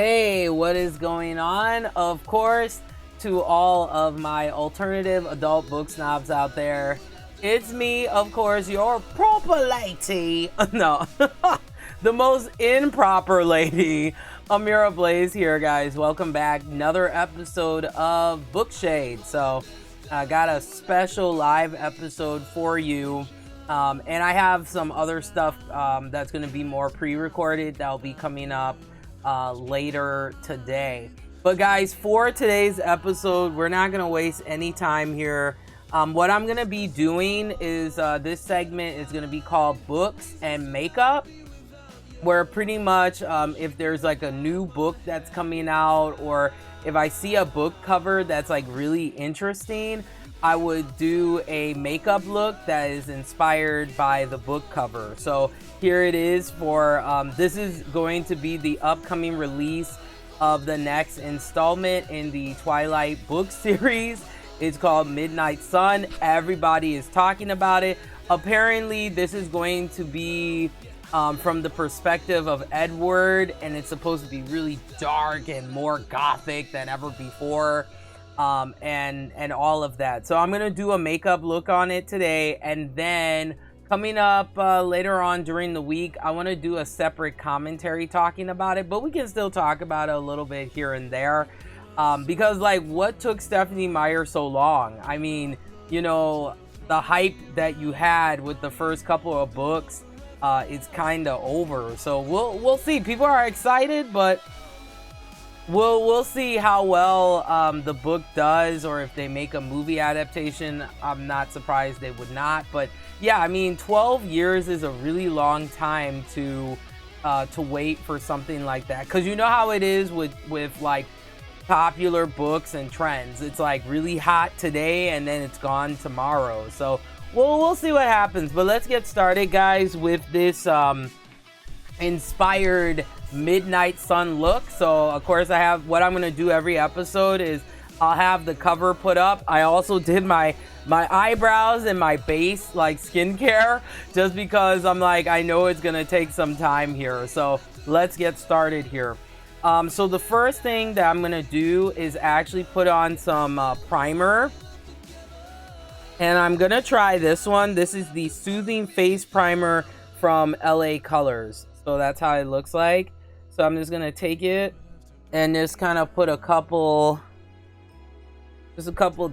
Hey, what is going on? Of course, to all of my alternative adult book snobs out there, it's me, of course, your proper lady. No, the most improper lady, Amira Blaze here, guys. Welcome back. Another episode of Bookshade. So, I got a special live episode for you. And I have some other stuff that's going to be more pre-recorded that'll be coming up later today. But guys, for today's episode, we're not going to waste any time here. What I'm going to be doing is this segment is going to be called Books and Makeup, where pretty much if there's like a new book that's coming out, or if I see a book cover that's like really interesting, I would do a makeup look that is inspired by the book cover. So here it is for, this is going to be the upcoming release of the next installment in the Twilight book series. It's called Midnight Sun. Everybody is talking about it. Apparently this is going to be from the perspective of Edward, and it's supposed to be really dark and more gothic than ever before. And all of that. So I'm gonna do a makeup look on it today, and then coming up later on during the week, I want to do a separate commentary talking about it, but we can still talk about it a little bit here and there, because like, what took Stephanie Meyer so long? I mean, you know, the hype that you had with the first couple of books, it's kind of over. So we'll see. People are excited, but we'll see how well the book does, or if they make a movie adaptation. I'm not surprised they would not. But yeah, I mean, 12 years is a really long time to wait for something like that, because you know how it is with like popular books and trends. It's like really hot today and then it's gone tomorrow. So we'll see what happens. But let's get started, guys, with this inspired Midnight Sun look. So of course, I have, what I'm gonna do every episode is I'll have the cover put up. I also did my eyebrows and my base, like skincare, just because I'm like, I know it's gonna take some time here. So let's get started here. So the first thing that I'm gonna do is actually put on some primer, and I'm gonna try this one. This is the Soothing Face Primer from LA Colors. So that's how it looks like. So I'm just gonna take it and just kind of put a couple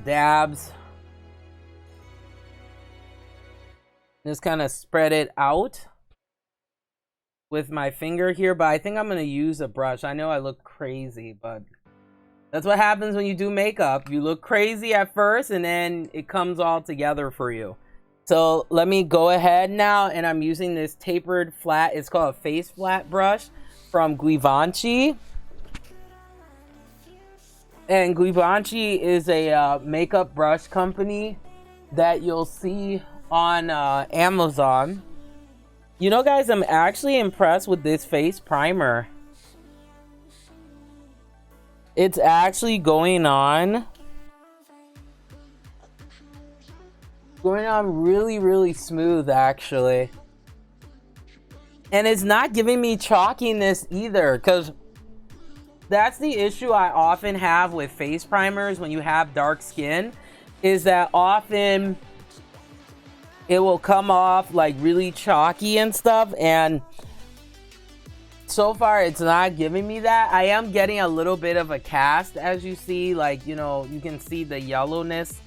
dabs. Just kind of spread it out with my finger here, but I think I'm gonna use a brush. I know I look crazy, but that's what happens when you do makeup. You look crazy at first, and then it comes all together for you. So let me go ahead now, and I'm using this tapered flat, it's called a face flat brush from Givenchy. And Givenchy is a makeup brush company that you'll see on Amazon. You know, guys, I'm actually impressed with this face primer. It's actually going on really smooth, actually. And it's not giving me chalkiness either, because that's the issue I often have with face primers when you have dark skin, is that often it will come off like really chalky and stuff, and so far it's not giving me that. I am getting a little bit of a cast, as you see, like, you know, you can see the yellowness.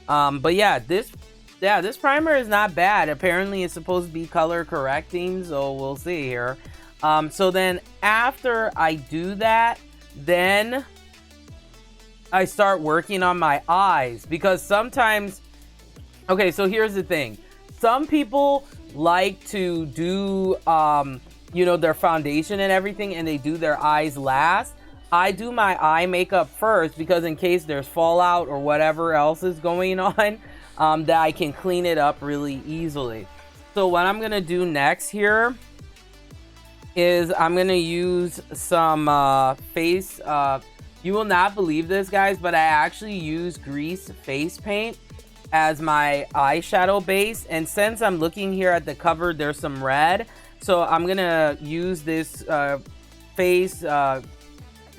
But yeah, this primer is not bad. Apparently it's supposed to be color correcting, so we'll see here. So then after I do that, then I start working on my eyes, because sometimes, okay, so here's the thing. Some people like to do, you know, their foundation and everything, and they do their eyes last. I do my eye makeup first, because in case there's fallout or whatever else is going on, that I can clean it up really easily. So what I'm gonna do next here is I'm gonna use some face, you will not believe this, guys, but I actually use grease face paint as my eyeshadow base. And since I'm looking here at the cover, there's some red, so I'm gonna use this face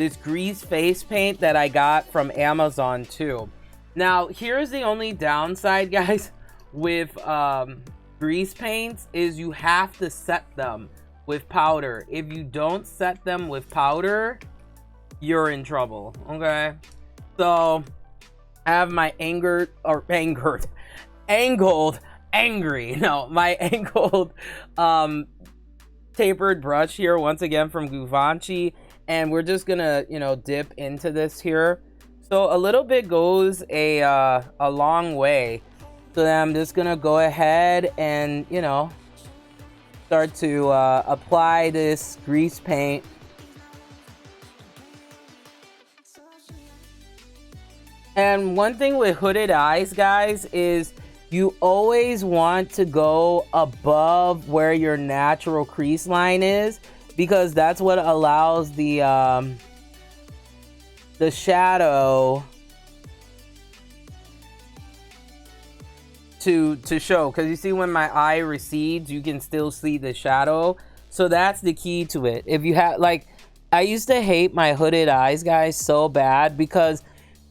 this grease face paint that I got from Amazon too. Now, here's the only downside, guys, with grease paints is you have to set them with powder. If you don't set them with powder, you're in trouble, okay? So I have my angled tapered brush here, once again from Givenchy, and we're just gonna, you know, dip into this here. So a little bit goes a long way. So then I'm just gonna go ahead and, you know, start to apply this grease paint. And one thing with hooded eyes, guys, is you always want to go above where your natural crease line is, because that's what allows the shadow to show. Because you see when my eye recedes, you can still see the shadow. So that's the key to it. If you have, like, I used to hate my hooded eyes, guys, so bad, because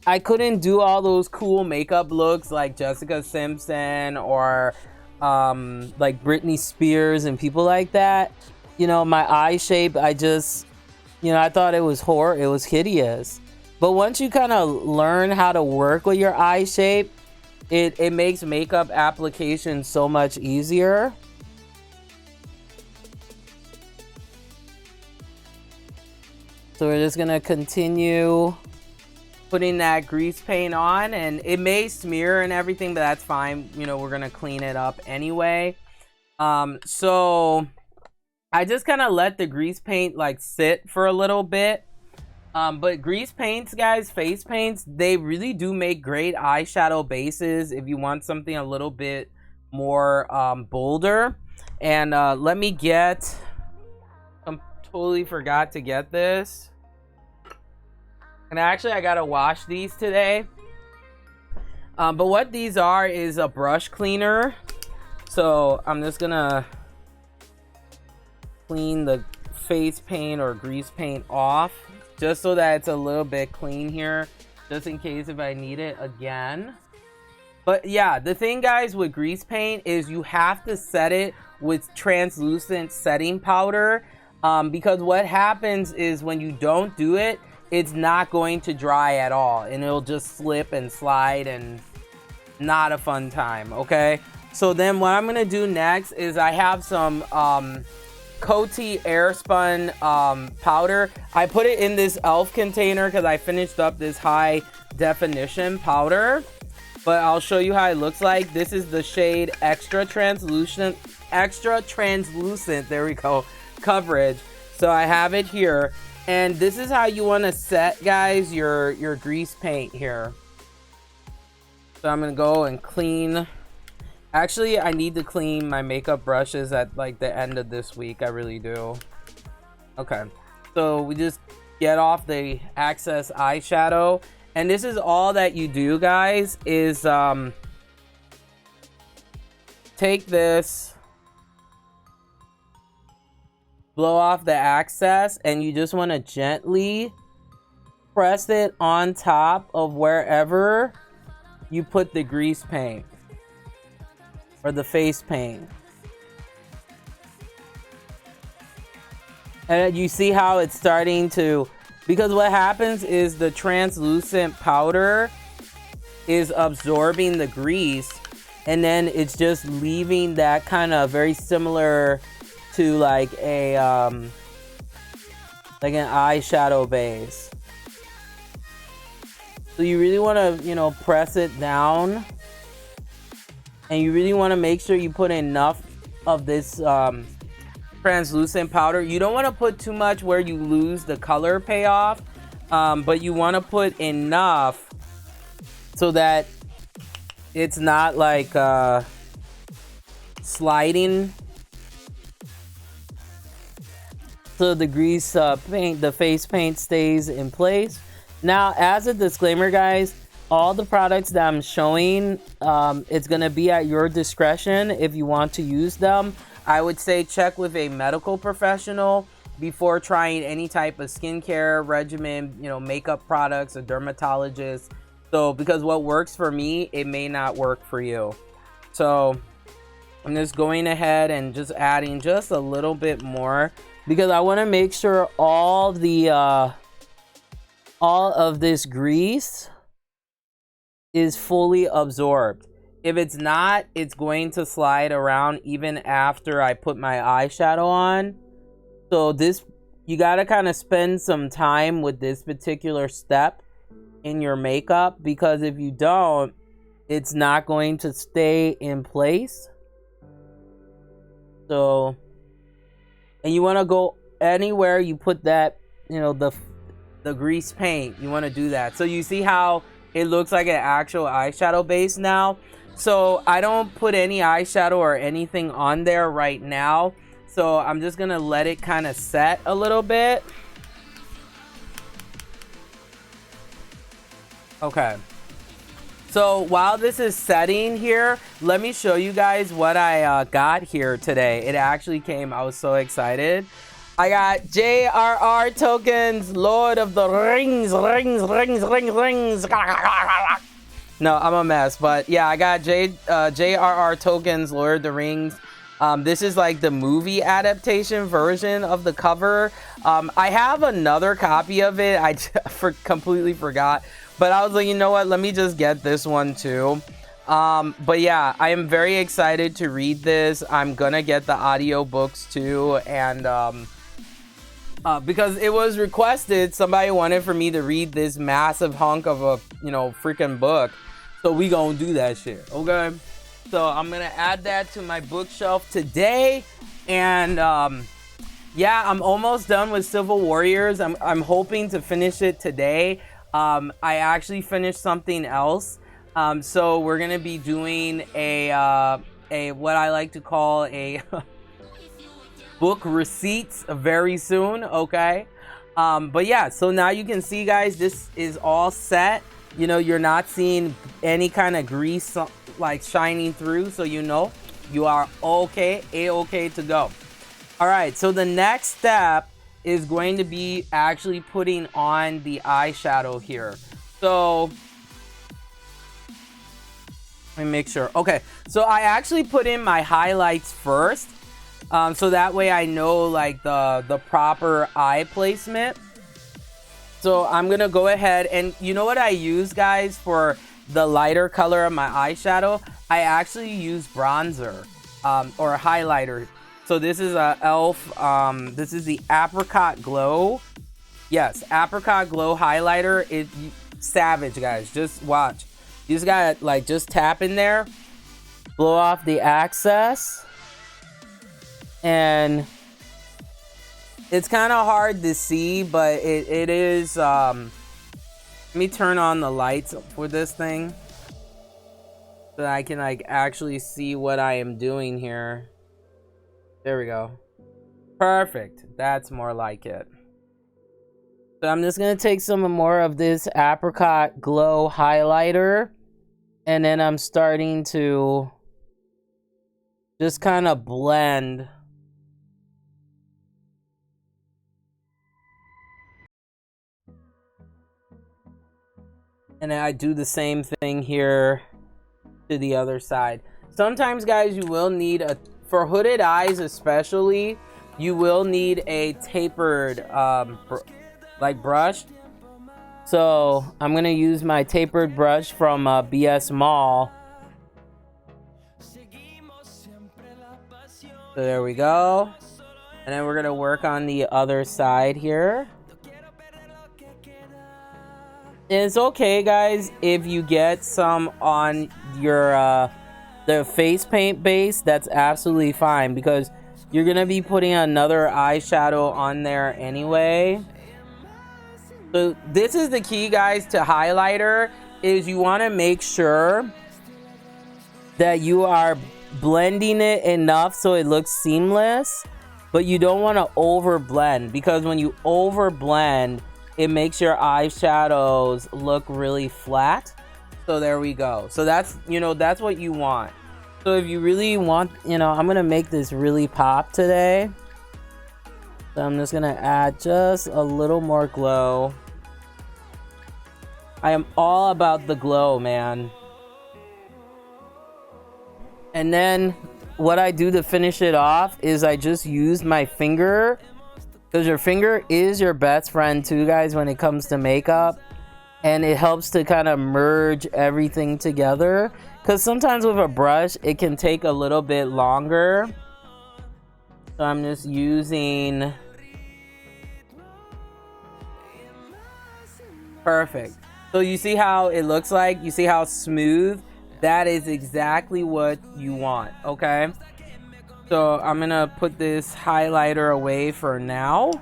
I couldn't do all those cool makeup looks like Jessica Simpson or like Britney Spears and people like that. You know, my eye shape, I just, you know, I thought it was it was hideous. But once you kind of learn how to work with your eye shape, it makes makeup application so much easier. So we're just gonna continue putting that grease paint on, and it may smear and everything, but that's fine. You know, we're gonna clean it up anyway. So I just kind of let the grease paint like sit for a little bit. But grease paints, guys, face paints, they really do make great eyeshadow bases if you want something a little bit more bolder. And let me get, I totally forgot to get this. And actually, I gotta wash these today. But what these are is a brush cleaner. So I'm just gonna clean the face paint or grease paint off, just so that it's a little bit clean here, just in case if I need it again. But yeah, the thing, guys, with grease paint is you have to set it with translucent setting powder, because what happens is when you don't do it, it's not going to dry at all, and it'll just slip and slide, and not a fun time, okay? So then what I'm gonna do next is I have some Coty Airspun powder. I put it in this e.l.f. container because I finished up this high definition powder, but I'll show you how it looks like. This is the shade extra translucent, there we go, coverage. So I have it here. And this is how you want to set, guys, your grease paint here. So I'm going to go and clean. Actually, I need to clean my makeup brushes at like the end of this week. I really do. Okay. So we just get off the excess eyeshadow. And this is all that you do, guys, is take this, blow off the excess, and you just want to gently press it on top of wherever you put the grease paint or the face paint. And you see how it's starting to, because what happens is the translucent powder is absorbing the grease, and then it's just leaving that kind of very similar to like a like an eyeshadow base. So you really want to, you know, press it down, and you really want to make sure you put enough of this translucent powder. You don't want to put too much where you lose the color payoff, but you want to put enough so that it's not like sliding. So the grease paint, the face paint stays in place. Now, as a disclaimer, guys, all the products that I'm showing, it's going to be at your discretion if you want to use them. I would say check with a medical professional before trying any type of skincare regimen, you know, makeup products, a dermatologist. So because what works for me, it may not work for you. So I'm just going ahead and just adding just a little bit more, because I want to make sure all of this grease is fully absorbed. If it's not, it's going to slide around even after I put my eyeshadow on. So this, you got to kind of spend some time with this particular step in your makeup, because if you don't, it's not going to stay in place. So, and you want to go anywhere you put that, you know, the grease paint, you want to do that. So you see how it looks like an actual eyeshadow base now. So I don't put any eyeshadow or anything on there right now. So I'm just gonna let it kind of set a little bit. Okay. So while this is setting here, let me show you guys what I got here today. It actually came, I was so excited. I got JRR tokens, Lord of the Rings. No, I'm a mess, but yeah, I got JRR tokens, Lord of the Rings. This is like the movie adaptation version of the cover. I have another copy of it. I completely forgot, but I was like, you know what? Let me just get this one too. But yeah, I am very excited to read this. I'm gonna get the audiobooks too, and because it was requested, somebody wanted for me to read this massive hunk of a, you know, freaking book. So we gonna do that shit, okay? So I'm gonna add that to my bookshelf today, and yeah, I'm almost done with Civil Warriors. I'm hoping to finish it today. I actually finished something else, so we're gonna be doing a what I like to call a book receipts very soon, okay? But yeah, so now you can see, guys, this is all set. You know, you're not seeing any kind of grease like shining through, so you know you are okay, a-okay to go. All right, so the next step is going to be actually putting on the eyeshadow here. So let me make sure. Okay, so I actually put in my highlights first, so that way I know like the proper eye placement. So I'm gonna go ahead, and you know what I use, guys, for the lighter color of my eyeshadow? I actually use bronzer or highlighter. So this is a e.l.f. This is the Apricot Glow. Yes, Apricot Glow highlighter. It's savage, guys. Just watch. You just gotta like just tap in there, blow off the excess, and it's kind of hard to see, but it is. Let me turn on the lights for this thing so that I can like actually see what I am doing here. There we go. Perfect. That's more like it. So I'm just gonna take some more of this Apricot Glow highlighter, and then I'm starting to just kind of blend. And I do the same thing here to the other side. Sometimes, guys, you will need for hooded eyes especially, you will need a tapered like brush. So I'm gonna use my tapered brush from BS Mall. So there we go. And then we're gonna work on the other side here. And it's okay, guys, if you get some on your the face paint base. That's absolutely fine, because you're gonna be putting another eyeshadow on there anyway. So this is the key, guys, to highlighter, is you want to make sure that you are blending it enough so it looks seamless, but you don't want to over blend, because when you over blend, it makes your eyeshadows look really flat. So there we go. So that's, you know, that's what you want. So if you really want, you know, I'm gonna make this really pop today. So I'm just gonna add just a little more glow. I am all about the glow, man. And then what I do to finish it off is I just use my finger, because your finger is your best friend too, guys, when it comes to makeup. And it helps to kind of merge everything together, because sometimes with a brush it can take a little bit longer. So I'm just using... Perfect. So you see how it looks like? You see how smooth? That is exactly what you want, okay? So I'm gonna put this highlighter away for now.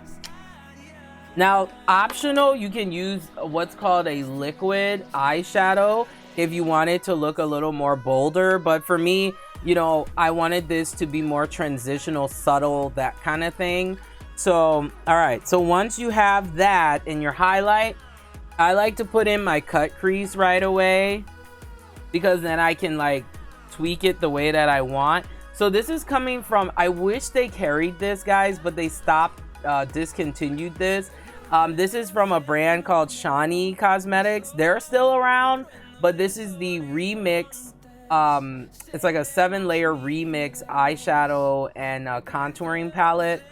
Now, optional, you can use what's called a liquid eyeshadow if you want it to look a little more bolder. But for me, you know, I wanted this to be more transitional, subtle, that kind of thing. So, all right. So once you have that in your highlight, I like to put in my cut crease right away, because then I can like tweak it the way that I want. So this is coming from, I wish they carried this, guys, but they stopped, discontinued this. This is from a brand called Shani Cosmetics. They're still around, but this is the remix. It's like a 7-layer remix eyeshadow and contouring palette.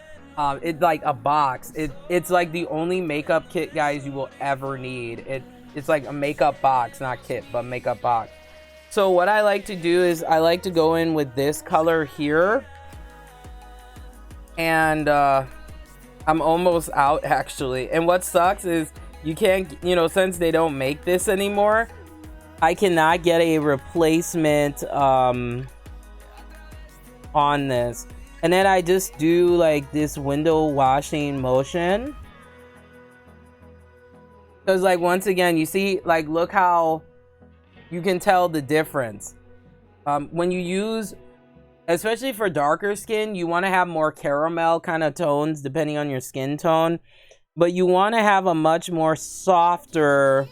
It's like a box. It's like the only makeup kit, guys, you will ever need. It's like a makeup box, not kit, but makeup box. So what I like to do is I like to go in with this color here. And I'm almost out, actually. And what sucks is you can't, you know, since they don't make this anymore, I cannot get a replacement on this. And then I just do like this window washing motion. Because like, once again, you see, like, look how you can tell the difference. When you use, especially for darker skin, you want to have more caramel kind of tones depending on your skin tone. But you want to have a much more softer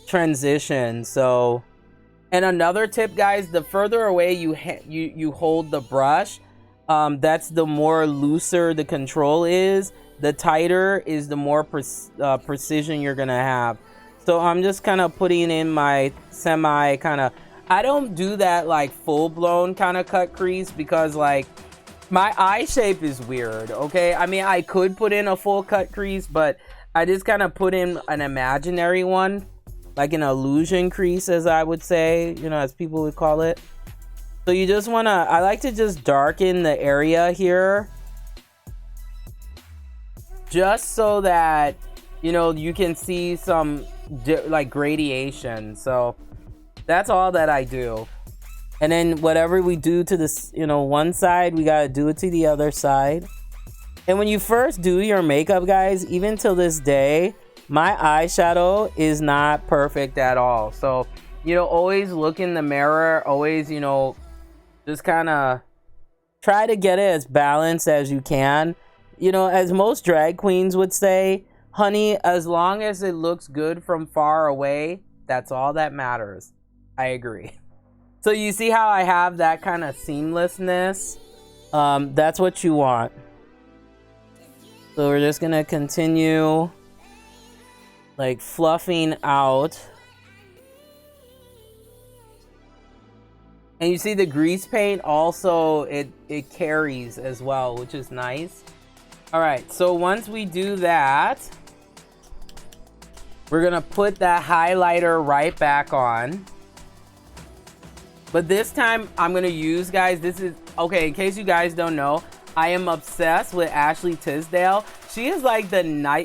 transition. So, and another tip, guys, the further away you hold the brush, that's the more looser the control is. The tighter is the more precision you're gonna have. So I'm just kind of putting in my semi kind of, I don't do that like full-blown kind of cut crease, because like my eye shape is weird, okay? I mean, I could put in a full cut crease, but I just kind of put in an imaginary one, like an illusion crease, as I would say, you know, as people would call it. So you just want to, I like to just darken the area here, just so that, you know, you can see some like gradation. So that's all that I do. And then whatever we do to this, you know, one side, we got to do it to the other side. And when you first do your makeup, guys, even till this day, my eyeshadow is not perfect at all. So, you know, always look in the mirror, always, you know, just kind of try to get it as balanced as you can. You know, as most drag queens would say, honey, as long as it looks good from far away, that's all that matters. I agree. So you see how I have that kind of seamlessness? That's what you want. So we're just gonna continue like fluffing out. And you see the grease paint also, it carries as well, which is nice. All right, so once we do that, we're gonna put that highlighter right back on. But this time I'm gonna use, guys, this is, okay, in case you guys don't know, I am obsessed with Ashley Tisdale. She is like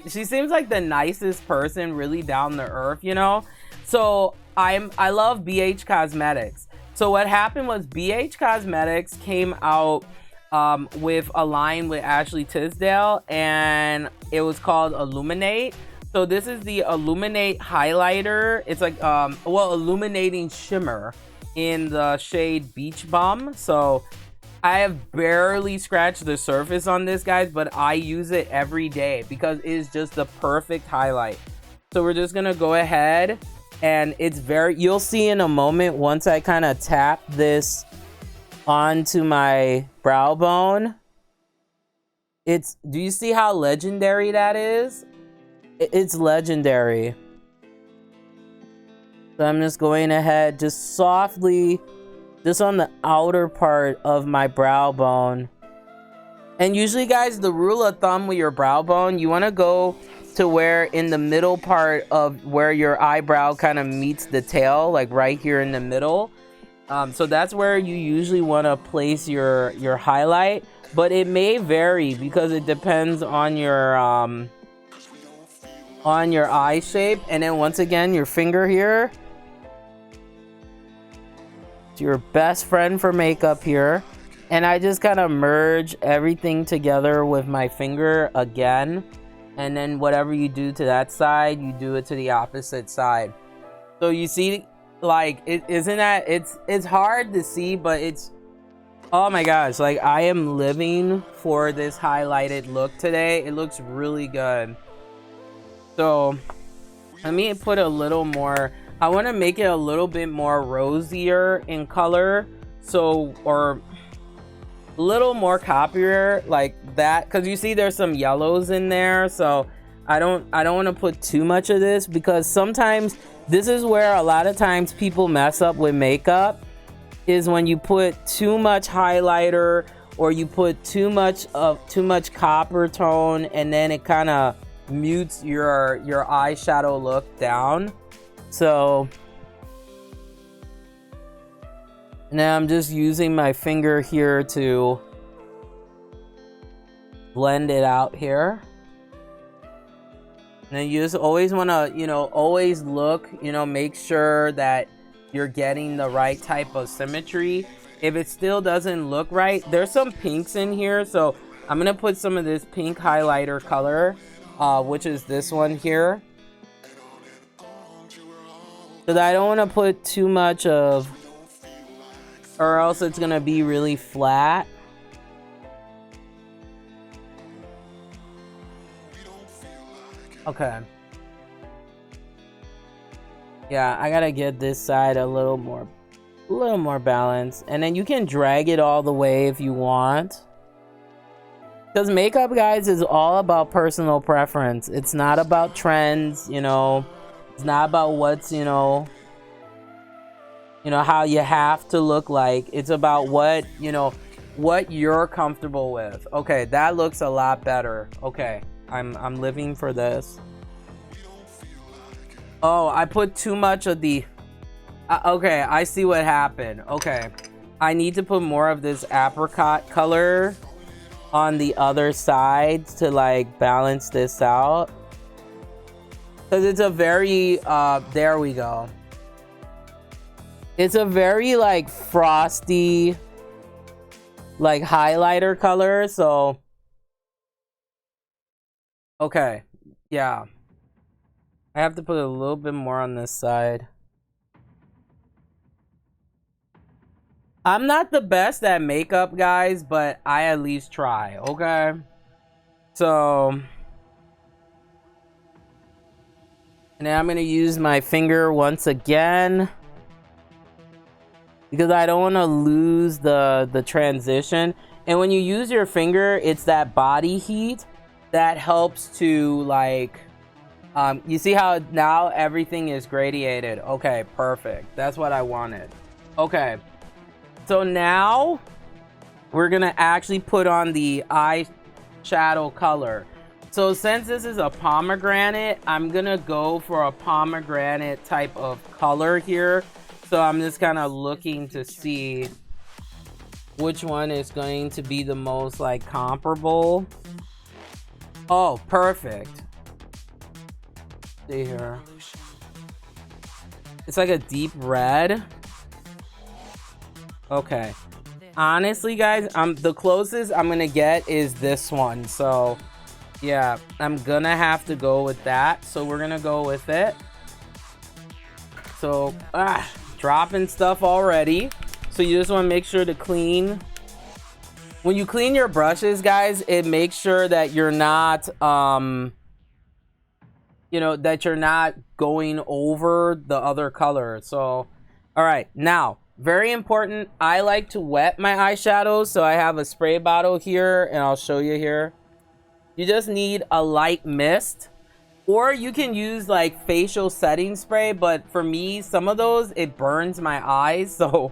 she seems like the nicest person, really down to earth, you know? So I love BH Cosmetics. So what happened was BH Cosmetics came out with a line with Ashley Tisdale, and it was called Illuminate. So this is the Illuminate highlighter. It's like, well, illuminating shimmer in the shade Beach Bum. So I have barely scratched the surface on this, guys, but I use it every day because it is just the perfect highlight. So we're just gonna go ahead, and it's very, you'll see in a moment once I kind of tap this onto my brow bone, do you see how legendary that is? It's legendary. So I'm just going ahead, just softly, just on the outer part of my brow bone. And usually, guys, the rule of thumb with your brow bone, you want to go to where in the middle part of where your eyebrow kind of meets the tail, like right here in the middle. So that's where you usually want to place your highlight, but it may vary because it depends on your eye shape. And then once again, your finger here, it's your best friend for makeup here. And I just kind of merge everything together with my finger again. And then whatever you do to that side, you do it to the opposite side. So you see, like, it's hard to see, but it's, oh my gosh, like, I am living for this highlighted look today. It looks really good. So let me put a little more. I want to make it a little bit more rosier in color. So, or a little more coppier like that, because you see there's some yellows in there. So I don't want to put too much of this, because sometimes this is where a lot of times people mess up with makeup, is when you put too much highlighter or you put too much copper tone, and then it kind of mutes your eyeshadow look down. So now I'm just using my finger here to blend it out here. And then you just always want to, you know, always look, you know, make sure that you're getting the right type of symmetry. If it still doesn't look right, there's some pinks in here. So I'm going to put some of this pink highlighter color, which is this one here. So that I don't want to put too much of, or else it's gonna be really flat. Okay. Yeah, I gotta get this side a little more balanced, and then you can drag it all the way if you want. Because makeup, guys, is all about personal preference. It's not about trends, you know. It's not about what's, you know, how you have to look like. It's about what, you know, what you're comfortable with. Okay, that looks a lot better. Okay, I'm living for this. Oh, I put too much of the... okay, I see what happened. Okay, I need to put more of this apricot color on the other side to, like, balance this out. Because it's a very... there we go. It's a very, like, frosty, like, highlighter color, so... Okay, yeah. I have to put a little bit more on this side. I'm not the best at makeup, guys, but I at least try, okay? So... and now I'm going to use my finger once again, because I don't want to lose the transition. And when you use your finger, it's that body heat that helps to, like, you see how now everything is gradiated. Okay, perfect. That's what I wanted. Okay, so now we're gonna actually put on the eyeshadow color. So since this is a pomegranate, I'm gonna go for a pomegranate type of color here. So I'm just kind of looking to see which one is going to be the most, like, comparable. Oh, perfect. See here. It's like a deep red. Okay. Honestly, guys, the closest I'm gonna get is this one. So yeah, I'm gonna have to go with that. So we're gonna go with it. So dropping stuff already. So you just want to make sure to clean. When you clean your brushes, guys, it makes sure that you're not that you're not going over the other color. So all right, now very important, I like to wet my eyeshadows. So I have a spray bottle here, and I'll show you here. You just need a light mist, or you can use like facial setting spray, but for me, some of those, it burns my eyes, so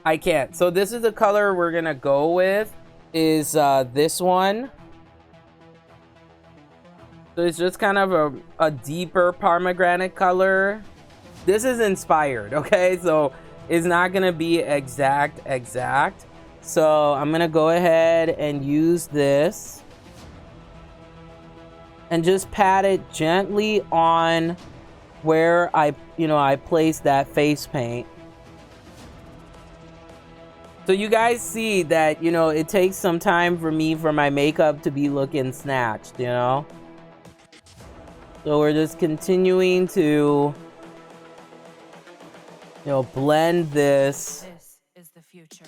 I can't. So this is the color we're gonna go with, is this one. So it's just kind of a deeper pomegranate color. This is inspired, okay? So it's not gonna be exact. So I'm gonna go ahead and use this and just pat it gently on where I placed that face paint. So you guys see that, it takes some time for my makeup to be looking snatched, So we're just continuing to, blend this. This is the future.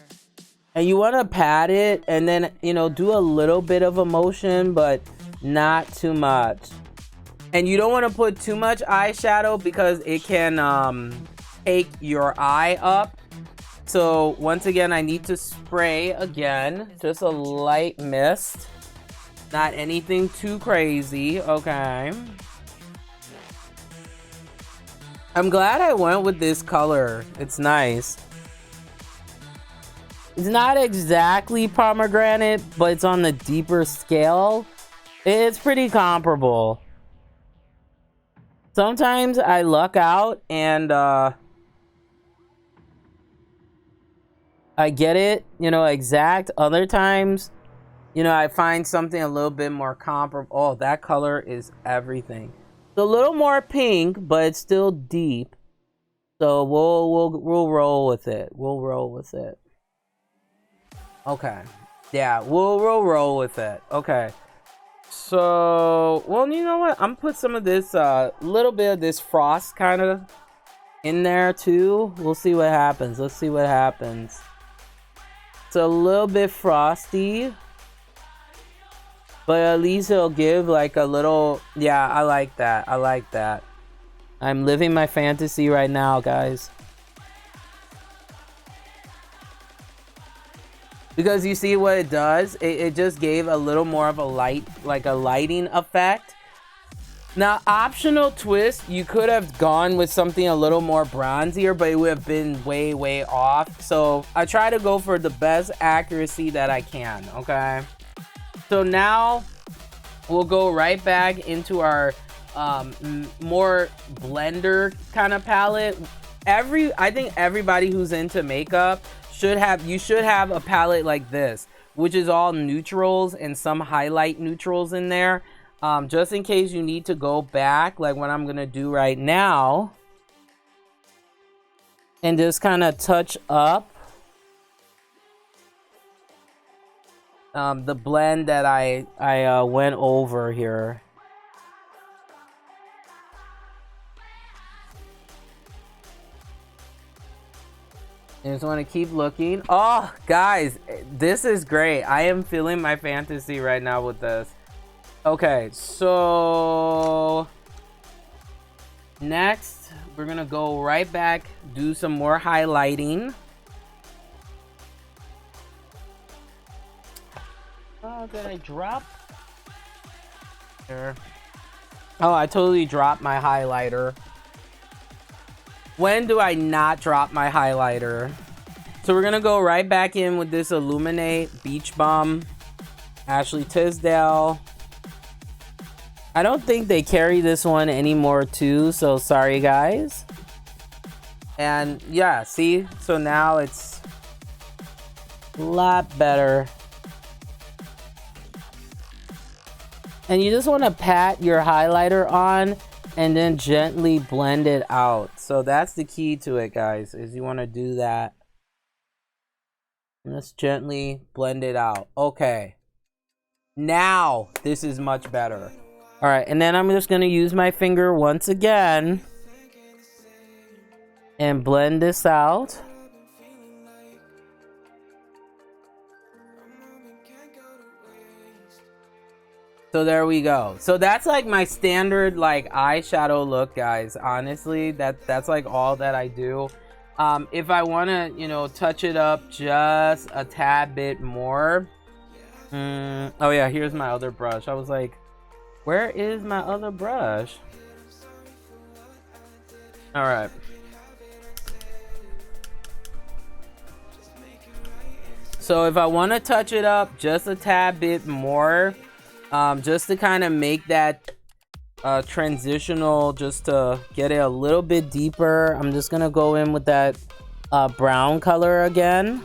And you want to pat it and then, do a little bit of a motion, but not too much. And you don't want to put too much eyeshadow because it can take your eye up. So once again, I need to spray again, just a light mist, not anything too crazy. Okay. I'm glad I went with this color. It's nice. It's not exactly pomegranate, but it's on the deeper scale. It's pretty comparable. Sometimes I luck out and I get it, exact. Other times, I find something a little bit more comparable. Oh, that color is everything. It's a little more pink, but it's still deep. So we'll roll with it. We'll roll with it. Okay. Yeah, we'll roll with it. Okay. So, well, you know what? I'm gonna put some of this, little bit of this frost kind of in there too. We'll see what happens. Let's see what happens. It's a little bit frosty, but at least it'll give like a little, yeah, I like that. I like that. I'm living my fantasy right now, guys. Because you see what it does? It just gave a little more of a light, like a lighting effect. Now, optional twist, you could have gone with something a little more bronzier, but it would have been way, way off. So I try to go for the best accuracy that I can, okay? So now we'll go right back into our more blender kind of palette. I think everybody who's into makeup should have a palette like this, which is all neutrals and some highlight neutrals in there. Just in case you need to go back, like what I'm gonna do right now, and just kind of touch up the blend that I went over here. I just want to keep looking. Oh, guys, this is great. I am feeling my fantasy right now with this. Okay, so next we're gonna go right back, do some more highlighting. Oh, did I drop? There. Oh, I totally dropped my highlighter. When do I not drop my highlighter? So we're gonna go right back in with this Illuminate Beach Bum, Ashley Tisdale. I don't think they carry this one anymore too, so sorry guys. And yeah, see? So now it's a lot better. And you just want to pat your highlighter on and then gently blend it out. So that's the key to it, guys, is you want to do that. And just gently blend it out. Okay. Now this is much better. All right, and then I'm just going to use my finger once again and blend this out. So there we go. So that's like my standard like eyeshadow look, guys. Honestly, that's like all that I do. If I want to, touch it up just a tad bit more, Oh yeah, here's my other brush. I was like, where is my other brush? All right. So if I want to touch it up just a tad bit more, just to kind of make that transitional, just to get it a little bit deeper, I'm just gonna go in with that brown color again.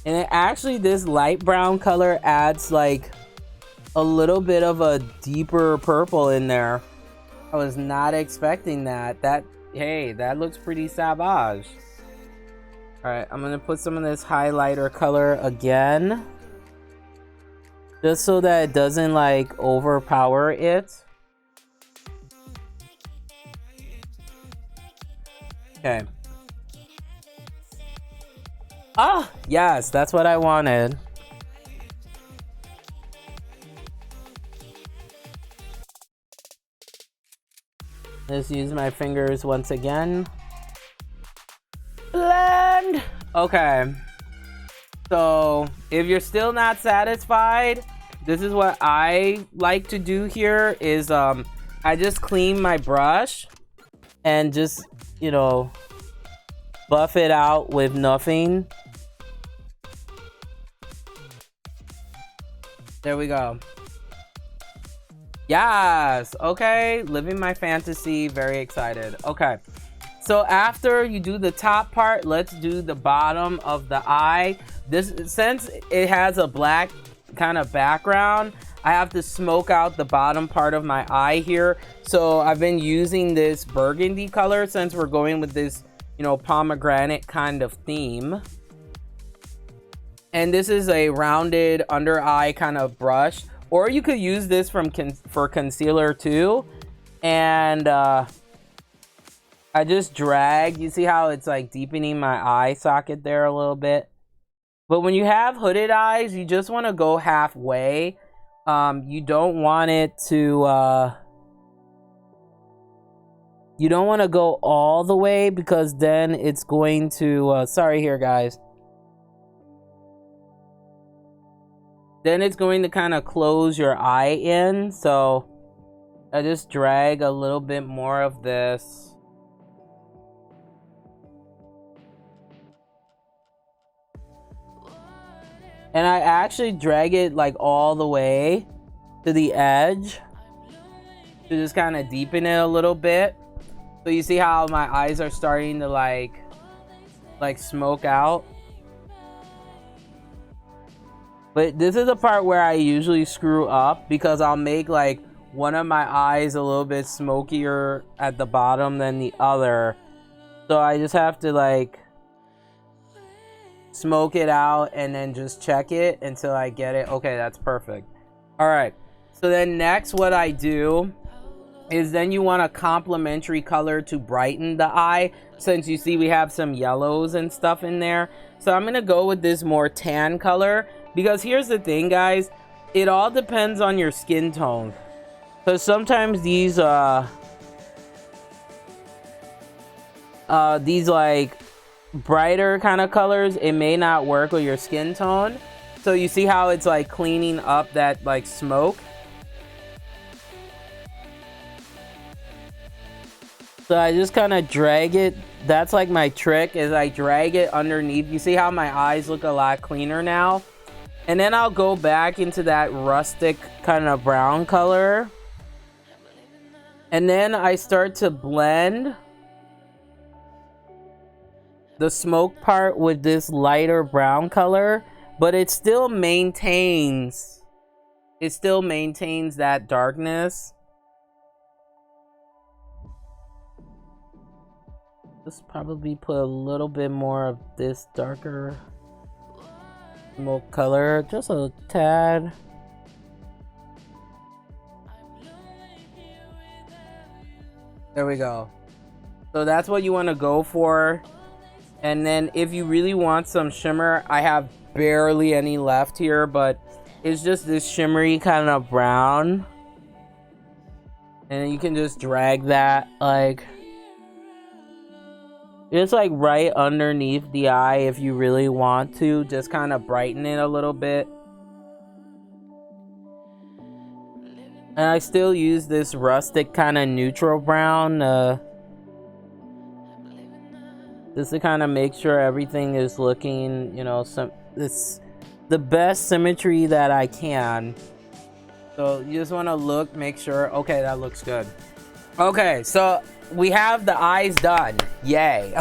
And it actually, this light brown color adds like a little bit of a deeper purple in there. I was not expecting that. Hey, that looks pretty savage. All right, I'm gonna put some of this highlighter color again, just so that it doesn't like overpower it. Okay. Ah, yes, that's what I wanted. Just use my fingers once again. Blend. Okay. So if you're still not satisfied, this is what I like to do here is I just clean my brush and just, you know, buff it out with nothing. There we go. Yes. Okay. Living my fantasy. Very excited. Okay. So after you do the top part, let's do the bottom of the eye. This, since it has a black kind of background, I have to smoke out the bottom part of my eye here. So I've been using this burgundy color since we're going with this, you know, pomegranate kind of theme. And this is a rounded under eye kind of brush, or you could use this for concealer too. And I just drag. You see how it's like deepening my eye socket there a little bit. But when you have hooded eyes, you just want to go halfway. You don't want it to you don't want to go all the way, because then it's going to sorry here guys, then it's going to kind of close your eye in. So I just drag a little bit more of this. And I actually drag it like all the way to the edge to just kind of deepen it a little bit. So you see how my eyes are starting to like smoke out. But this is the part where I usually screw up, because I'll make like one of my eyes a little bit smokier at the bottom than the other. So I just have to like smoke it out and then just check it until I get it. Okay, that's perfect. All right. So then next what I do is then you want a complementary color to brighten the eye, since you see we have some yellows and stuff in there. So I'm going to go with this more tan color, because here's the thing guys, it all depends on your skin tone. So sometimes these like brighter kind of colors, it may not work with your skin tone. So you see how it's like cleaning up that like smoke. So I just kind of drag it. That's like my trick, is I drag it underneath. You see how my eyes look a lot cleaner now? And then I'll go back into that rustic kind of brown color. And then I start to blend the smoke part with this lighter brown color, but it still maintains that darkness. Just probably put a little bit more of this darker smoke color, just a tad. There we go. So that's what you want to go for. And then if you really want some shimmer, I have barely any left here, but it's just this shimmery kind of brown. And then you can just drag that like just like right underneath the eye if you really want to. Just kind of brighten it a little bit. And I still use this rustic kind of neutral brown just to kind of make sure everything is looking, you know, it's the best symmetry that I can. So you just want to look, make sure, okay, that looks good. Okay, so we have the eyes done. Yay.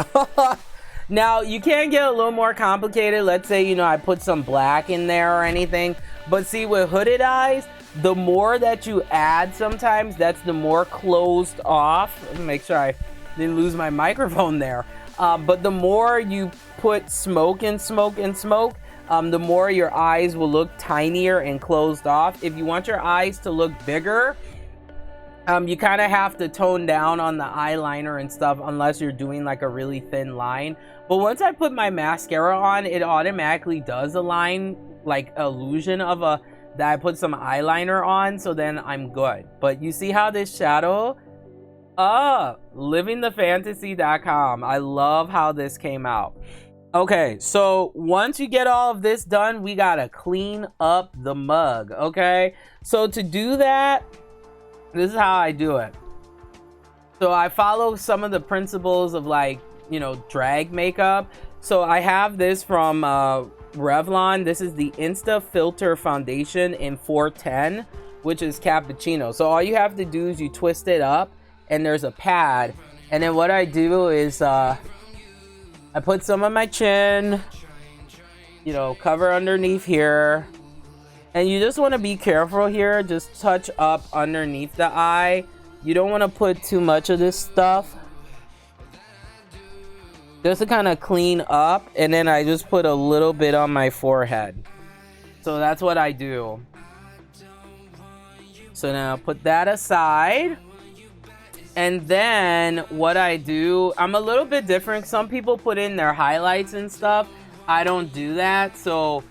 Now, you can get a little more complicated. Let's say, you know, I put some black in there or anything. But see, with hooded eyes, the more that you add sometimes, that's the more closed off. Let me make sure I didn't lose my microphone there. But the more you put smoke and smoke and smoke, the more your eyes will look tinier and closed off. If you want your eyes to look bigger, you kind of have to tone down on the eyeliner and stuff unless you're doing like a really thin line. But once I put my mascara on, it automatically does a line, like illusion of that I put some eyeliner on, so then I'm good. But you see how this shadow, livingthefantasy.com. I love how this came out. Okay, so once you get all of this done, we gotta clean up the mug, okay? So to do that, this is how I do it. So I follow some of the principles of, like, you know, drag makeup. So I have this from Revlon. This is the Insta Filter Foundation in 410, which is cappuccino. So all you have to do is you twist it up and there's a pad. And then what I do is I put some on my chin, you know, cover underneath here. And you just want to be careful here. Just touch up underneath the eye. You don't want to put too much of this stuff. Just to kind of clean up. And then I just put a little bit on my forehead. So that's what I do. So now I'll put that aside. And then what I do, I'm a little bit different. Some people put in their highlights and stuff. I don't do that. So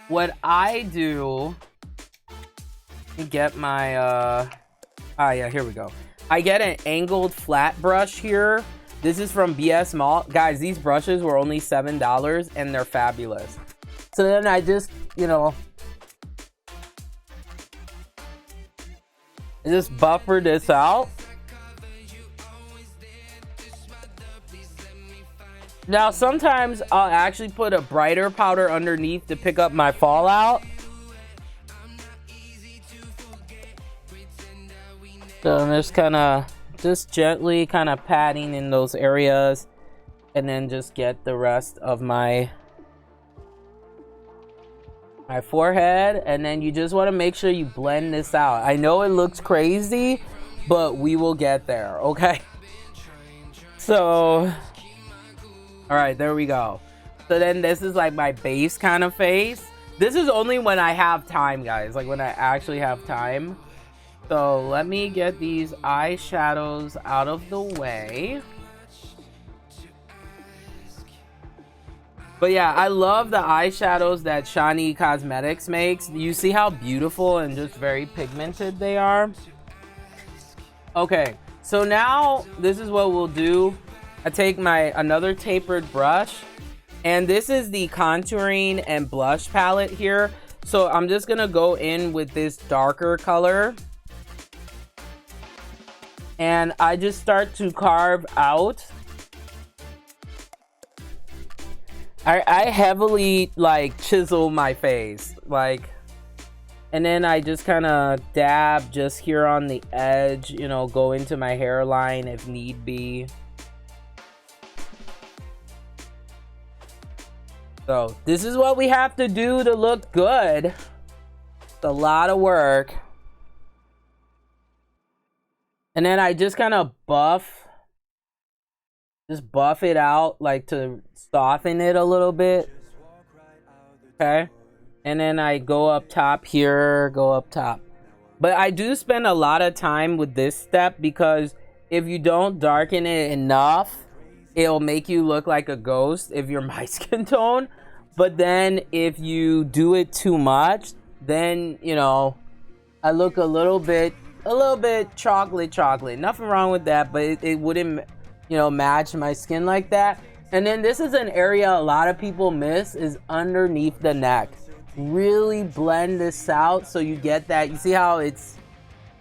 what I do, get my yeah, here we go. I get an angled flat brush here. This is from BS Mall. Guys, these brushes were only $7 and they're fabulous. So then I just, you know, I just buffer this out. Now, sometimes I'll actually put a brighter powder underneath to pick up my fallout. So I'm just kind of, just gently kind of patting in those areas. And then just get the rest of my forehead. And then you just want to make sure you blend this out. I know it looks crazy, but we will get there, okay? So... all right, there we go. So then this is like my base kind of face. This is only when I have time, guys. Like when I actually have time. So let me get these eyeshadows out of the way. But yeah, I love the eyeshadows that Shani Cosmetics makes. You see how beautiful and just very pigmented they are? Okay, so now this is what we'll do. I take another tapered brush, and this is the contouring and blush palette here. So I'm just gonna go in with this darker color, and I just start to carve out. I heavily like chisel my face, like, and then I just kind of dab just here on the edge, you know, go into my hairline if need be. So this is what we have to do to look good. It's a lot of work. And then I just kind of buff it out, like to soften it a little bit. Okay. And then I go up top here, go up top. But I do spend a lot of time with this step because if you don't darken it enough, it'll make you look like a ghost if you're my skin tone. But then if you do it too much, then you know I look a little bit chocolate. Nothing wrong with that, but it wouldn't, you know, match my skin like that. And then this is an area a lot of people miss is underneath the neck. Really blend this out so you get that. You see how it's,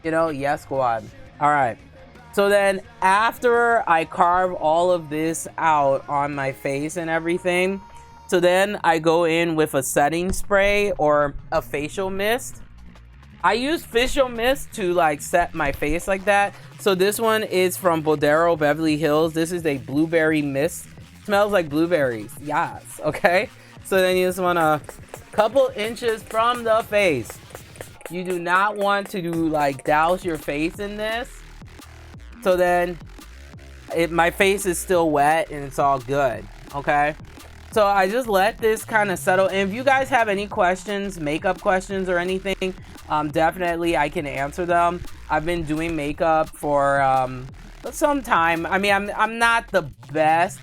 you know, yes, squad. All right. So then after I carve all of this out on my face and everything, so then I go in with a setting spray or a facial mist. I use facial mist to like set my face like that. So this one is from Bodero Beverly Hills. This is a blueberry mist. Smells like blueberries. Yes. Okay. So then you just want a couple inches from the face. You do not want to like douse your face in this. So then my face is still wet and it's all good. Okay. So I just let this kind of settle. And if you guys have any questions, makeup questions or anything, definitely I can answer them. I've been doing makeup for some time. I mean, I'm not the best,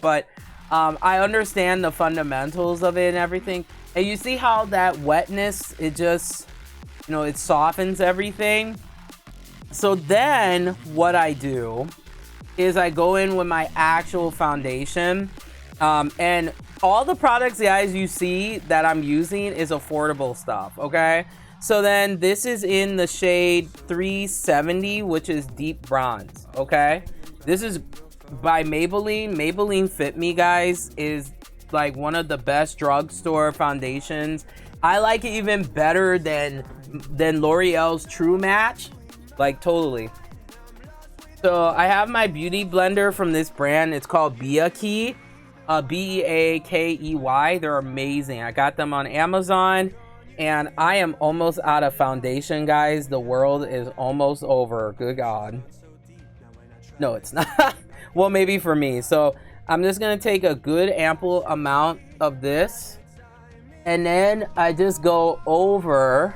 but I understand the fundamentals of it and everything. And you see how that wetness, it just, you know, it softens everything. So then what I do is I go in with my actual foundation. And all the products, guys, you see that I'm using is affordable stuff, okay? So then this is in the shade 370, which is deep bronze, okay? This is by Maybelline. Maybelline Fit Me, guys, is like one of the best drugstore foundations. I like it even better than L'Oreal's True Match, like totally. So I have my beauty blender from this brand. It's called Beakey. Beakey. They're amazing. I got them on Amazon, and I am almost out of foundation, guys. The world is almost over. Good God. No, it's not. Well, maybe for me. So I'm just gonna take a good ample amount of this, and then I just go over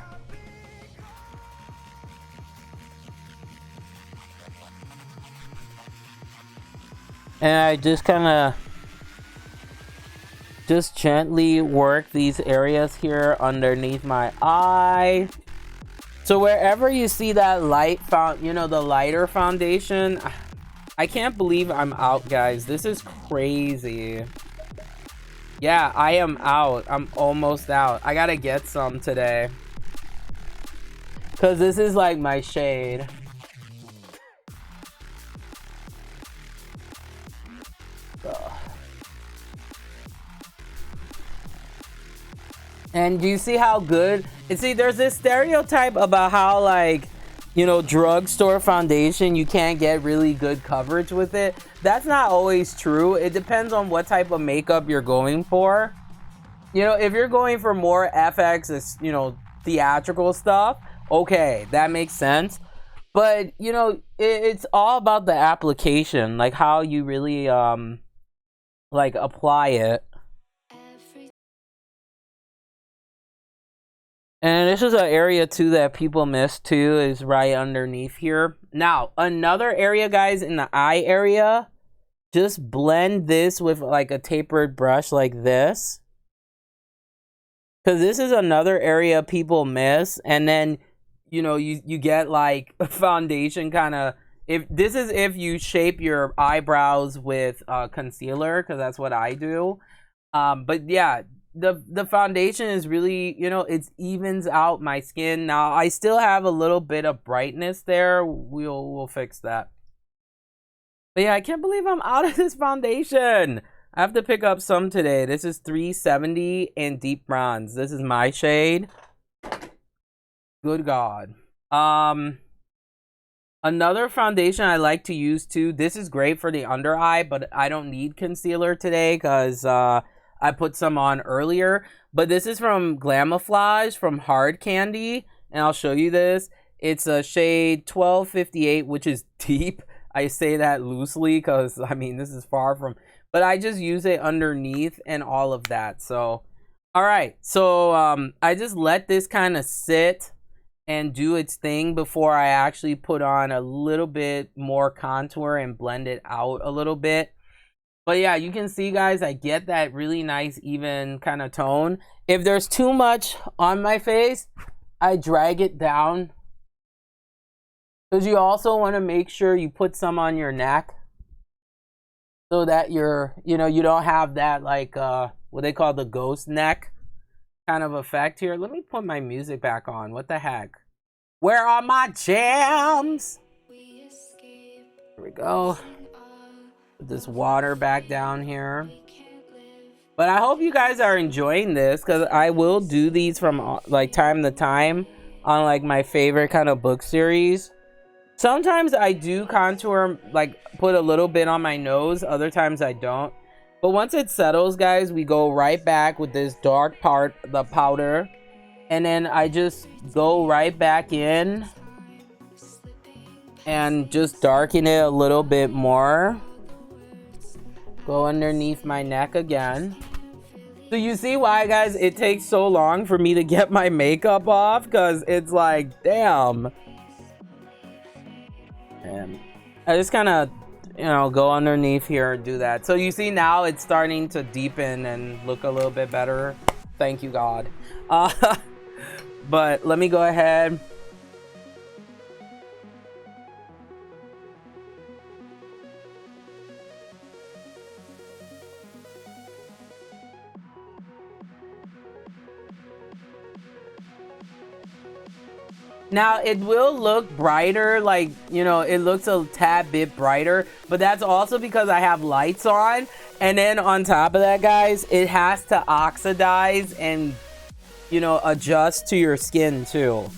and I just kind of just gently work these areas here underneath my eye. So wherever you see that light you know, the lighter foundation, I can't believe I'm out, guys. This is crazy. Yeah, I am out. I'm almost out. I gotta get some today, because this is like my shade. And do you see how good? And see, there's this stereotype about how, like, you know, drugstore foundation, you can't get really good coverage with it. That's not always true. It depends on what type of makeup you're going for. You know, if you're going for more FX, you know, theatrical stuff, okay, that makes sense. But, you know, it's all about the application, like how you really, like, apply it. And this is an area too that people miss too, is right underneath here. Now, another area, guys, in the eye area, just blend this with like a tapered brush like this. Because this is another area people miss. And then, you know, you get like a foundation kind of, if you shape your eyebrows with concealer, because that's what I do. But yeah, the foundation is really, you know, it evens out my skin. Now I still have a little bit of brightness there. We'll fix that. But yeah, I can't believe I'm out of this foundation. I have to pick up some today. This is 370 in deep bronze. This is my shade. Good God. Another foundation I like to use too. This is great for the under eye, but I don't need concealer today because I put some on earlier. But this is from Glamouflage from Hard Candy, and I'll show you this. It's a shade 1258, which is deep. I say that loosely because, I mean, this is far from... But I just use it underneath and all of that. So, all right. So, I just let this kind of sit and do its thing before I actually put on a little bit more contour and blend it out a little bit. But yeah, you can see, guys, I get that really nice, even kind of tone. If there's too much on my face, I drag it down. Because you also want to make sure you put some on your neck. So that you're, you don't have that, like, what they call the ghost neck kind of effect here. Let me put my music back on. What the heck? Where are my jams? Here we go. Put this water back down here. But I hope you guys are enjoying this, because I will do these from like time to time on like my favorite kind of book series. Sometimes I do contour, like put a little bit on my nose. Other times I don't. But once it settles, guys, we go right back with this dark part, the powder. And then I just go right back in and just darken it a little bit more. Go underneath my neck again. So you see why, guys, it takes so long for me to get my makeup off, because it's like, damn. And I just kind of, go underneath here and do that. So you see now it's starting to deepen and look a little bit better. Thank you, God. But let me go ahead. Now, it will look brighter, like, it looks a tad bit brighter, but that's also because I have lights on. And then on top of that, guys, it has to oxidize and, adjust to your skin too.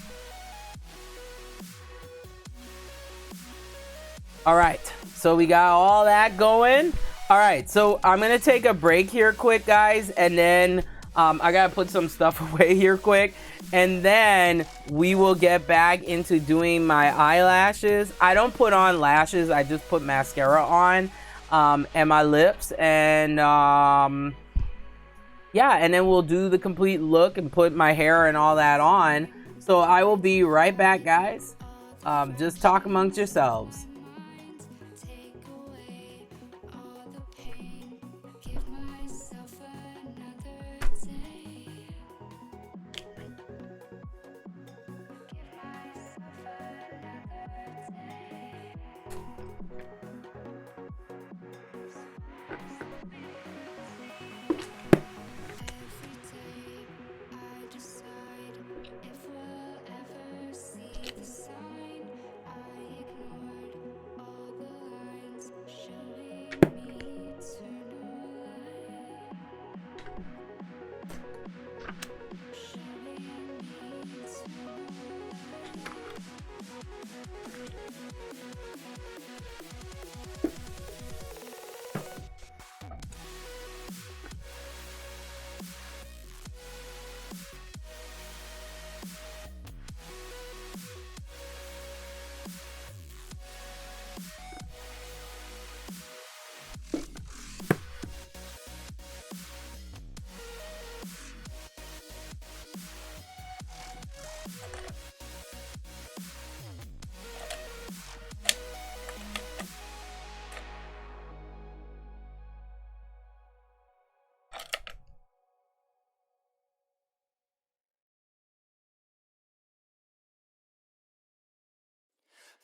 All right, so we got all that going. All right, so I'm going to take a break here quick, guys, and then I got to put some stuff away here quick. And then we will get back into doing my eyelashes. I don't put on lashes. I just put mascara on and my lips. And yeah, and then we'll do the complete look and put my hair and all that on. So I will be right back, guys. Just talk amongst yourselves.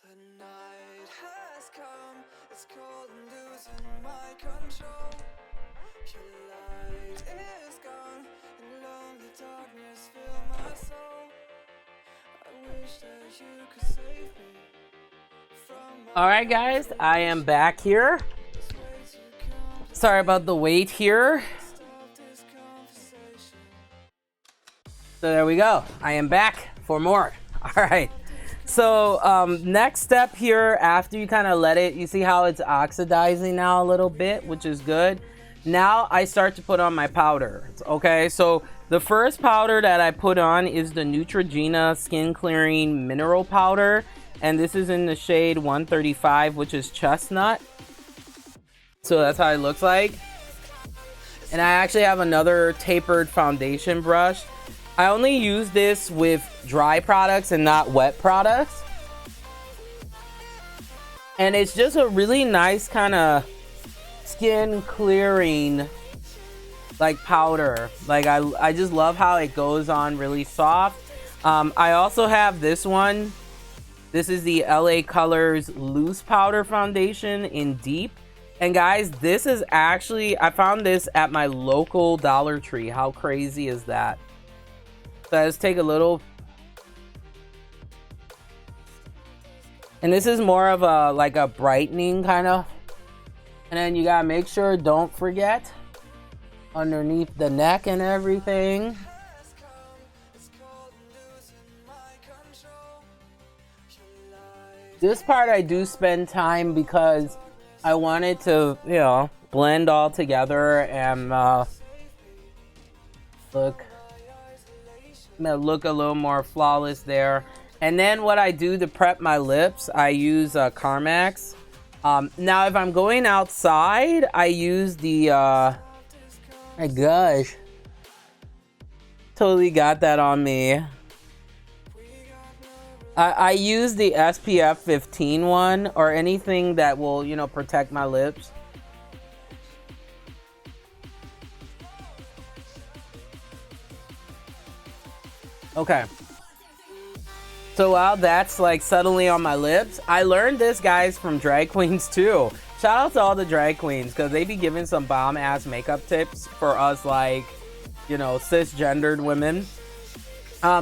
The night has come, it's cold and losing my control. Your light is gone, and lonely darkness fill my soul. I wish that you could save me from my... Alright, guys, I am back here. Sorry about the wait here. So there we go. I am back for more. Alright. So next step here, after you kind of let it, you see how it's oxidizing now a little bit, which is good. Now I start to put on my powder. Okay, so the first powder that I put on is the Neutrogena Skin Clearing Mineral Powder. And this is in the shade 135, which is chestnut. So that's how it looks like. And I actually have another tapered foundation brush. I only use this with dry products and not wet products. And it's just a really nice kind of skin clearing like powder. Like I just love how it goes on really soft. I also have this one. This is the LA Colors Loose Powder Foundation in Deep. And guys, this is actually, I found this at my local Dollar Tree. How crazy is that? So let's take a little. And this is more of a like a brightening kind of. And then you gotta make sure, don't forget, underneath the neck and everything. This part I do spend time because I wanted to, you know, blend all together and look a little more flawless there. And then what I do to prep my lips, I use Carmex. Now if I'm going outside, I use the my gosh, totally got that on me. I use the SPF 15 one, or anything that will, you know, protect my lips. Okay. So while that's like subtly on my lips, I learned this, guys, from drag queens too. Shout out to all the drag queens, because they be giving some bomb ass makeup tips for us, like, you know, cisgendered women.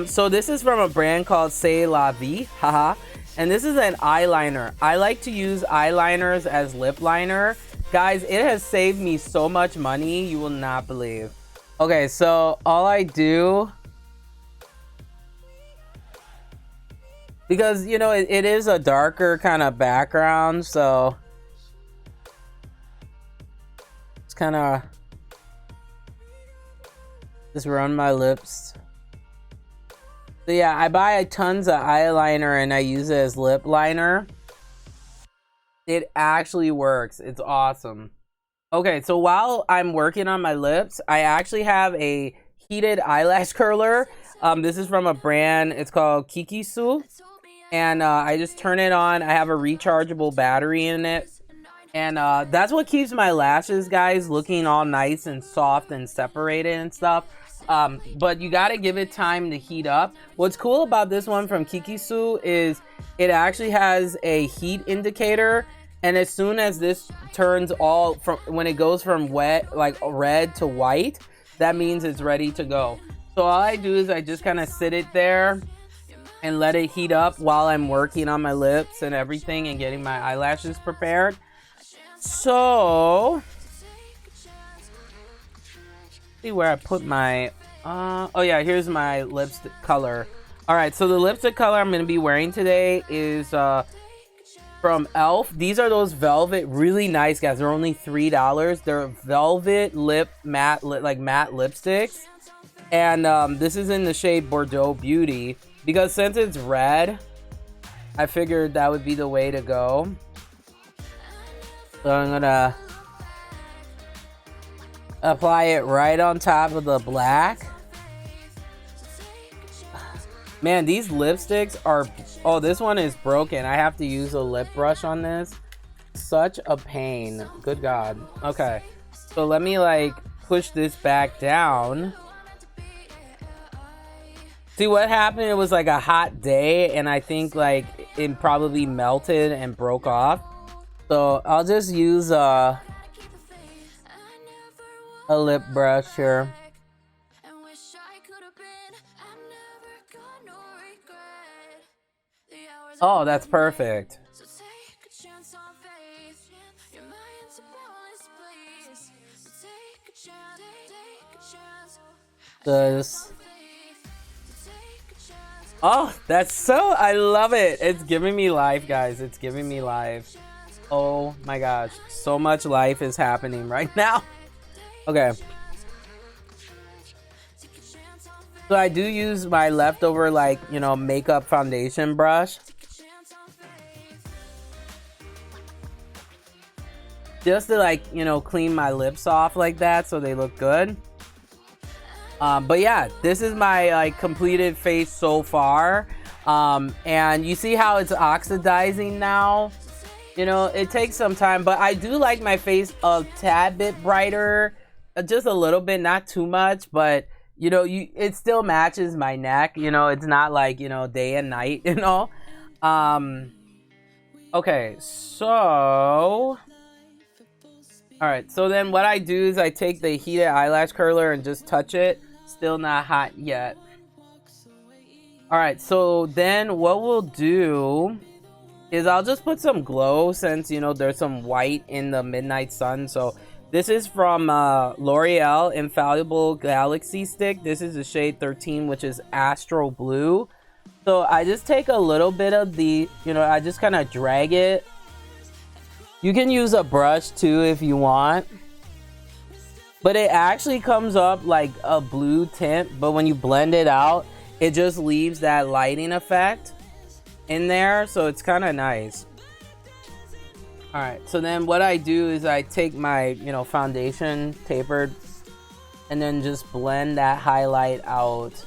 So this is from a brand called C'est La Vie, haha, and this is an eyeliner. I like to use eyeliners as lip liner. Guys, it has saved me so much money, you will not believe. Okay, so all I do, because, you know, it is a darker kind of background, so it's kind of just run my lips. So yeah, I buy tons of eyeliner and I use it as lip liner. It actually works. It's awesome. Okay, so while I'm working on my lips, I actually have a heated eyelash curler. This is from a brand. It's called Kikisu. And I just turn it on. I have a rechargeable battery in it. And that's what keeps my lashes, guys, looking all nice and soft and separated and stuff. But you gotta give it time to heat up. What's cool about this one from Kikisu is it actually has a heat indicator, and as soon as this turns all from, when it goes from wet, like red to white, that means it's ready to go. So all I do is I just kind of sit it there and let it heat up while I'm working on my lips and everything and getting my eyelashes prepared. So see where I put my oh yeah, here's my lipstick color. All right, so the lipstick color I'm gonna be wearing today is from Elf. These are those velvet, really nice, guys. They're only $3. They're velvet matte lipsticks, and this is in the shade Bordeaux Beauty, because since it's red, I figured that would be the way to go. So I'm gonna apply it right on top of the black. Man, these lipsticks are, oh, this one is broken. I have to use a lip brush on this. Such a pain. Good God. Okay, so let me like push this back down. See what happened? It was like a hot day, and I think like it probably melted and broke off. So I'll just use a lip brush here. Oh, that's perfect. This. Oh, that's so, I love it. It's giving me life, guys. It's giving me life. Oh my gosh, so much life is happening right now. Okay, so I do use my leftover, like, you know, makeup foundation brush just to, like, you know, clean my lips off like that so they look good. But yeah, this is my like completed face so far, and you see how it's oxidizing now. You know, it takes some time, but I do like my face a tad bit brighter, just a little bit, not too much, but you know, it still matches my neck. You know, it's not like, you know, day and night. You know, um, okay, so all right, so then what I do is I take the heated eyelash curler and just touch it. Still not hot yet. All right, so then what we'll do is I'll just put some glow, since, you know, there's some white in the midnight sun. So this is from L'Oreal Infallible Galaxy Stick. This is the shade 13, which is Astro Blue. So I just take a little bit of the, you know, I just kind of drag it. You can use a brush too if you want. But it actually comes up like a blue tint, but when you blend it out, it just leaves that lighting effect in there, so it's kind of nice. All right, so then what I do is I take my, you know, foundation tapered and then just blend that highlight out.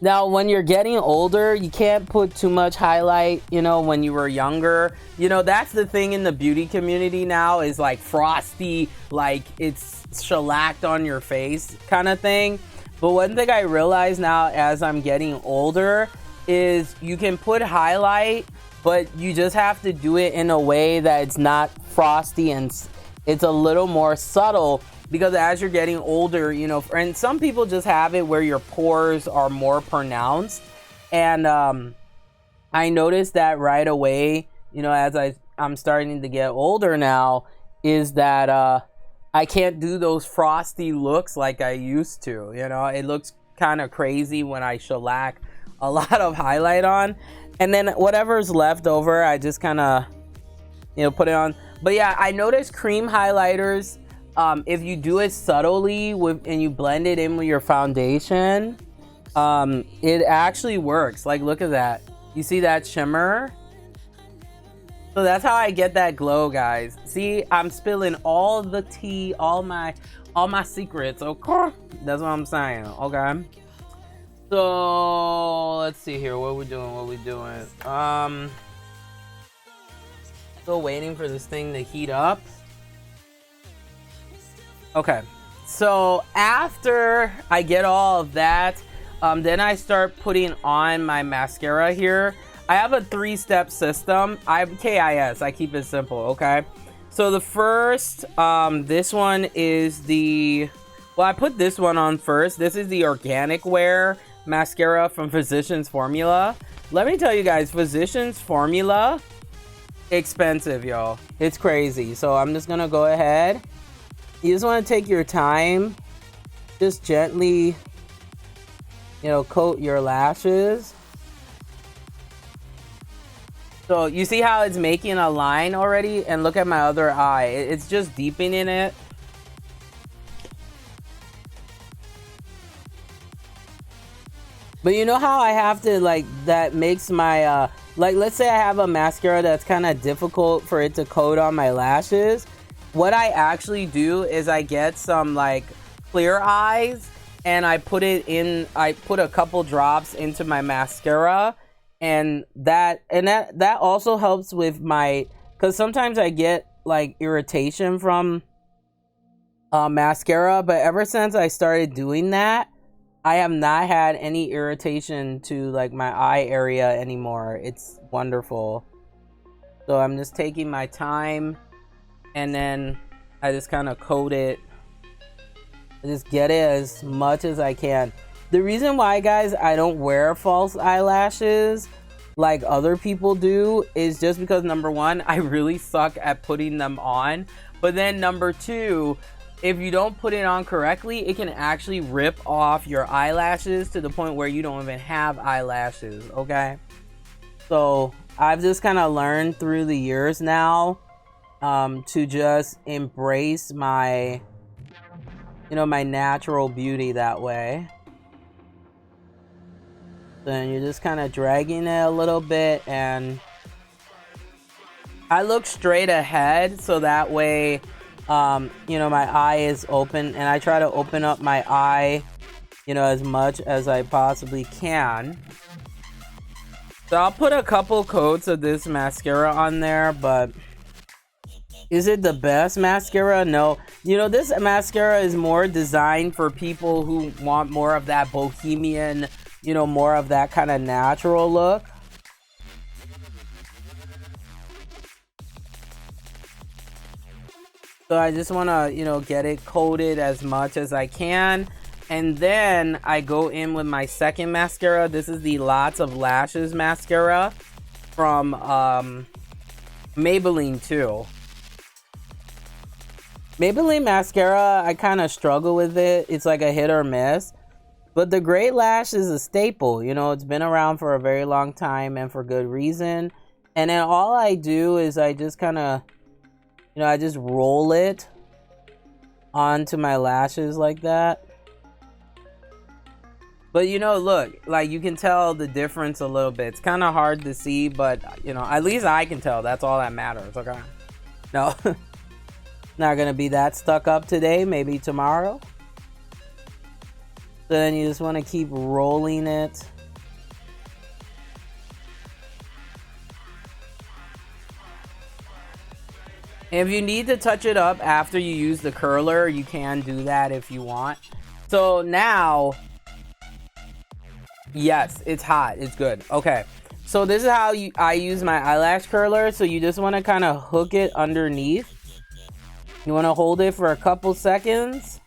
Now, when you're getting older, you can't put too much highlight, you know, when you were younger. You know, that's the thing in the beauty community now, is like frosty, like it's shellacked on your face kind of thing. But one thing I realize now as I'm getting older is you can put highlight, but you just have to do it in a way that it's not frosty and it's a little more subtle, because as you're getting older, you know, and some people just have it where your pores are more pronounced. And I noticed that right away, you know, as I'm starting to get older now, is that I can't do those frosty looks like I used to. You know, it looks kind of crazy when I shellac a lot of highlight on, and then whatever's left over, I just kind of, you know, put it on. But yeah, I noticed cream highlighters, if you do it subtly and you blend it in with your foundation, it actually works. Like, look at that. You see that shimmer? So that's how I get that glow, guys. See, I'm spilling all the tea, all my secrets. Okay, that's what I'm saying. Okay. So let's see here. What we doing? Still waiting for this thing to heat up. Okay. So after I get all of that, then I start putting on my mascara here. I have a 3-step system. I'm KIS. I keep it simple, okay? So the first, this one is the... Well, I put this one on first. This is the Organic Wear mascara from Physicians Formula. Let me tell you guys, Physicians Formula, expensive, y'all. It's crazy. So I'm just gonna go ahead. You just want to take your time. Just gently, you know, coat your lashes. So you see how it's making a line already? And look at my other eye. It's just deepening it. But you know how I have to, like, that makes my, like, let's say I have a mascara that's kind of difficult for it to coat on my lashes. What I actually do is I get some, like, clear eyes and I put a couple drops into my mascara. And that also helps with my, because sometimes I get like irritation from mascara, but ever since I started doing that, I have not had any irritation to like my eye area anymore. It's wonderful. So I'm just taking my time, and then I just kind of coat it. I just get it as much as I can. The reason why, guys, I don't wear false eyelashes like other people do is just because, number one, I really suck at putting them on. But then number two, if you don't put it on correctly, it can actually rip off your eyelashes to the point where you don't even have eyelashes, okay? So I've just kind of learned through the years now to just embrace my, you know, my natural beauty that way. Then you're just kind of dragging it a little bit, and I look straight ahead so that way, you know, my eye is open, and I try to open up my eye, you know, as much as I possibly can. So I'll put a couple coats of this mascara on there, but is it the best mascara? No. You know, this mascara is more designed for people who want more of that bohemian, you know, more of that kind of natural look. So I just want to, you know, get it coated as much as I can. And then I go in with my second mascara. This is the Lots of Lashes mascara from Maybelline too. Maybelline mascara, I kind of struggle with it. It's like a hit or miss. But the Great Lash is a staple. You know, it's been around for a very long time and for good reason. And then all I do is I just kind of, you know, I just roll it onto my lashes like that. But, you know, look, like you can tell the difference a little bit. It's kind of hard to see, but, you know, at least I can tell. That's all that matters, okay? No. Not gonna be that stuck up today, maybe tomorrow. So then you just want to keep rolling it. And if you need to touch it up after you use the curler, you can do that if you want. So now, yes, it's hot, it's good. Okay, so this is how I use my eyelash curler. So you just want to kind of hook it underneath. You want to hold it for a couple seconds.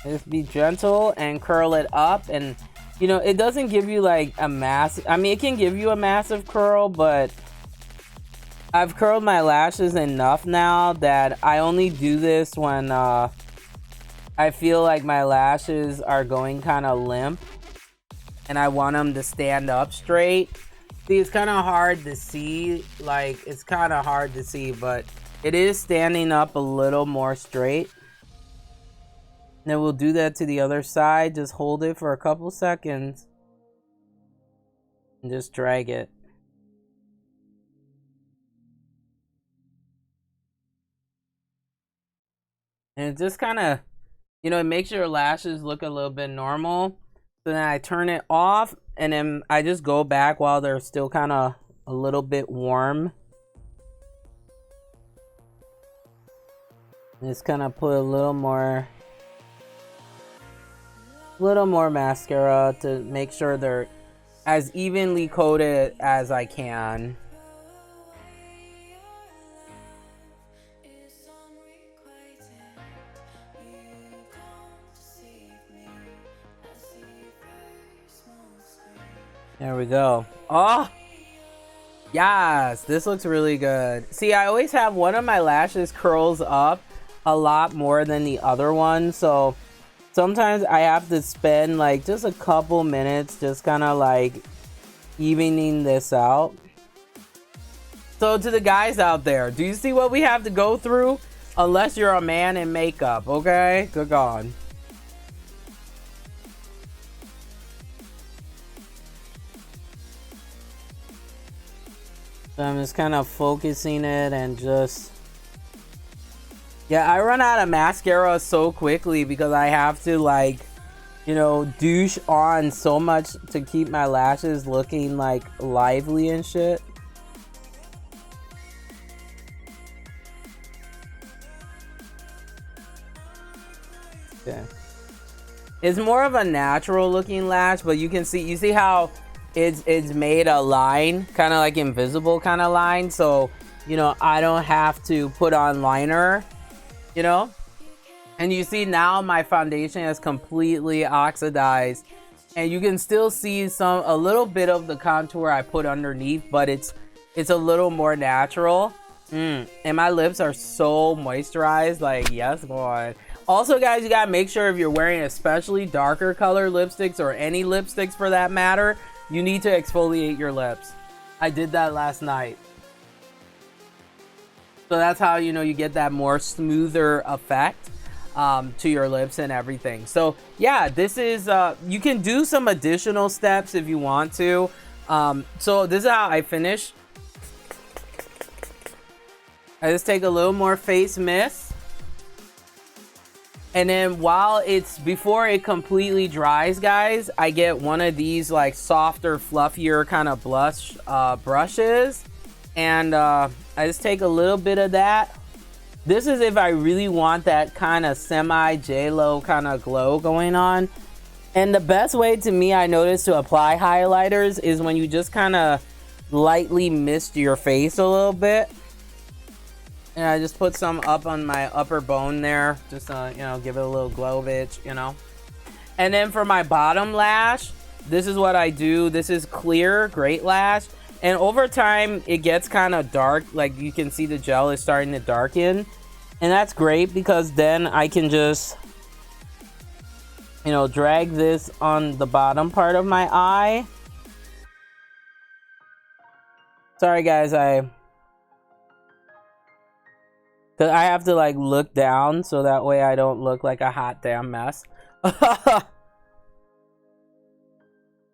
Just be gentle and curl it up. And, you know, it doesn't give you like a massive... I mean, it can give you a massive curl, but I've curled my lashes enough now that I only do this when I feel like my lashes are going kind of limp and I want them to stand up straight. See, it's kind of hard to see, like, it's kind of hard to see, but it is standing up a little more straight. Then we'll do that to the other side. Just hold it for a couple seconds and just drag it. And it just kind of, you know, it makes your lashes look a little bit normal. So then I turn it off and then I just go back while they're still kind of a little bit warm. Just kind of put a little more mascara to make sure they're as evenly coated as I can. There we go. Oh, yes, this looks really good. See, I always have one of my lashes curls up a lot more than the other one, so sometimes I have to spend like just a couple minutes just kind of like evening this out. So to the guys out there, do you see what we have to go through? Unless you're a man in makeup, okay? Good God. So I'm just kind of focusing it and just... Yeah, I run out of mascara so quickly because I have to, like, you know, douche on so much to keep my lashes looking, like, lively and shit. Okay. It's more of a natural looking lash, but you can see, you see how it's made a line, kind of like invisible kind of line, so, you know, I don't have to put on liner, you know. And you see now my foundation has completely oxidized, and you can still see a little bit of the contour I put underneath, but it's a little more natural. And my lips are so moisturized, like, yes, boy. Also, guys, you gotta make sure if you're wearing especially darker color lipsticks, or any lipsticks for that matter, you need to exfoliate your lips. I did that last night. So that's how, you know, you get that more smoother effect to your lips and everything. So yeah, this is, you can do some additional steps if you want to. So this is how I finish. I just take a little more face mist. And then while it's before it completely dries, guys, I get one of these like softer, fluffier kind of blush brushes, and I just take a little bit of that. This is if I really want that kind of semi J-Lo kind of glow going on. And the best way to me, I noticed, to apply highlighters is when you just kind of lightly mist your face a little bit. And I just put some up on my upper bone there, just you know, give it a little glow, bitch, you know. And then for my bottom lash, this is what I do. This is clear, great lash. And over time, it gets kind of dark. Like you can see the gel is starting to darken. And that's great because then I can just, you know, drag this on the bottom part of my eye. Sorry, guys, Cause I have to like look down so that way I don't look like a hot damn mess. But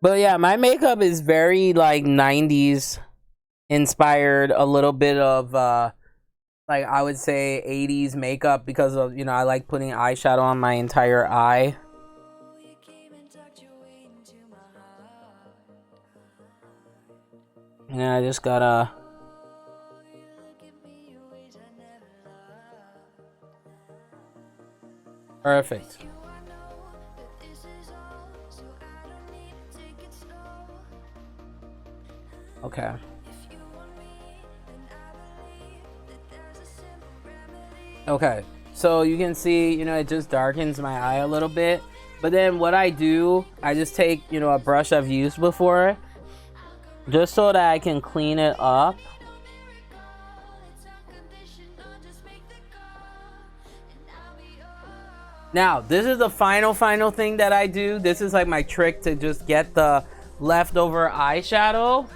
yeah, my makeup is very like 90s inspired, a little bit of like I would say 80s makeup because of, you know, I like putting eyeshadow on my entire eye. And I just gotta perfect. Okay. Okay. So you can see, you know, it just darkens my eye a little bit. But then what I do, I just take, you know, a brush I've used before, just so that I can clean it up. Now, this is the final thing that I do. This is like my trick to just get the leftover eyeshadow.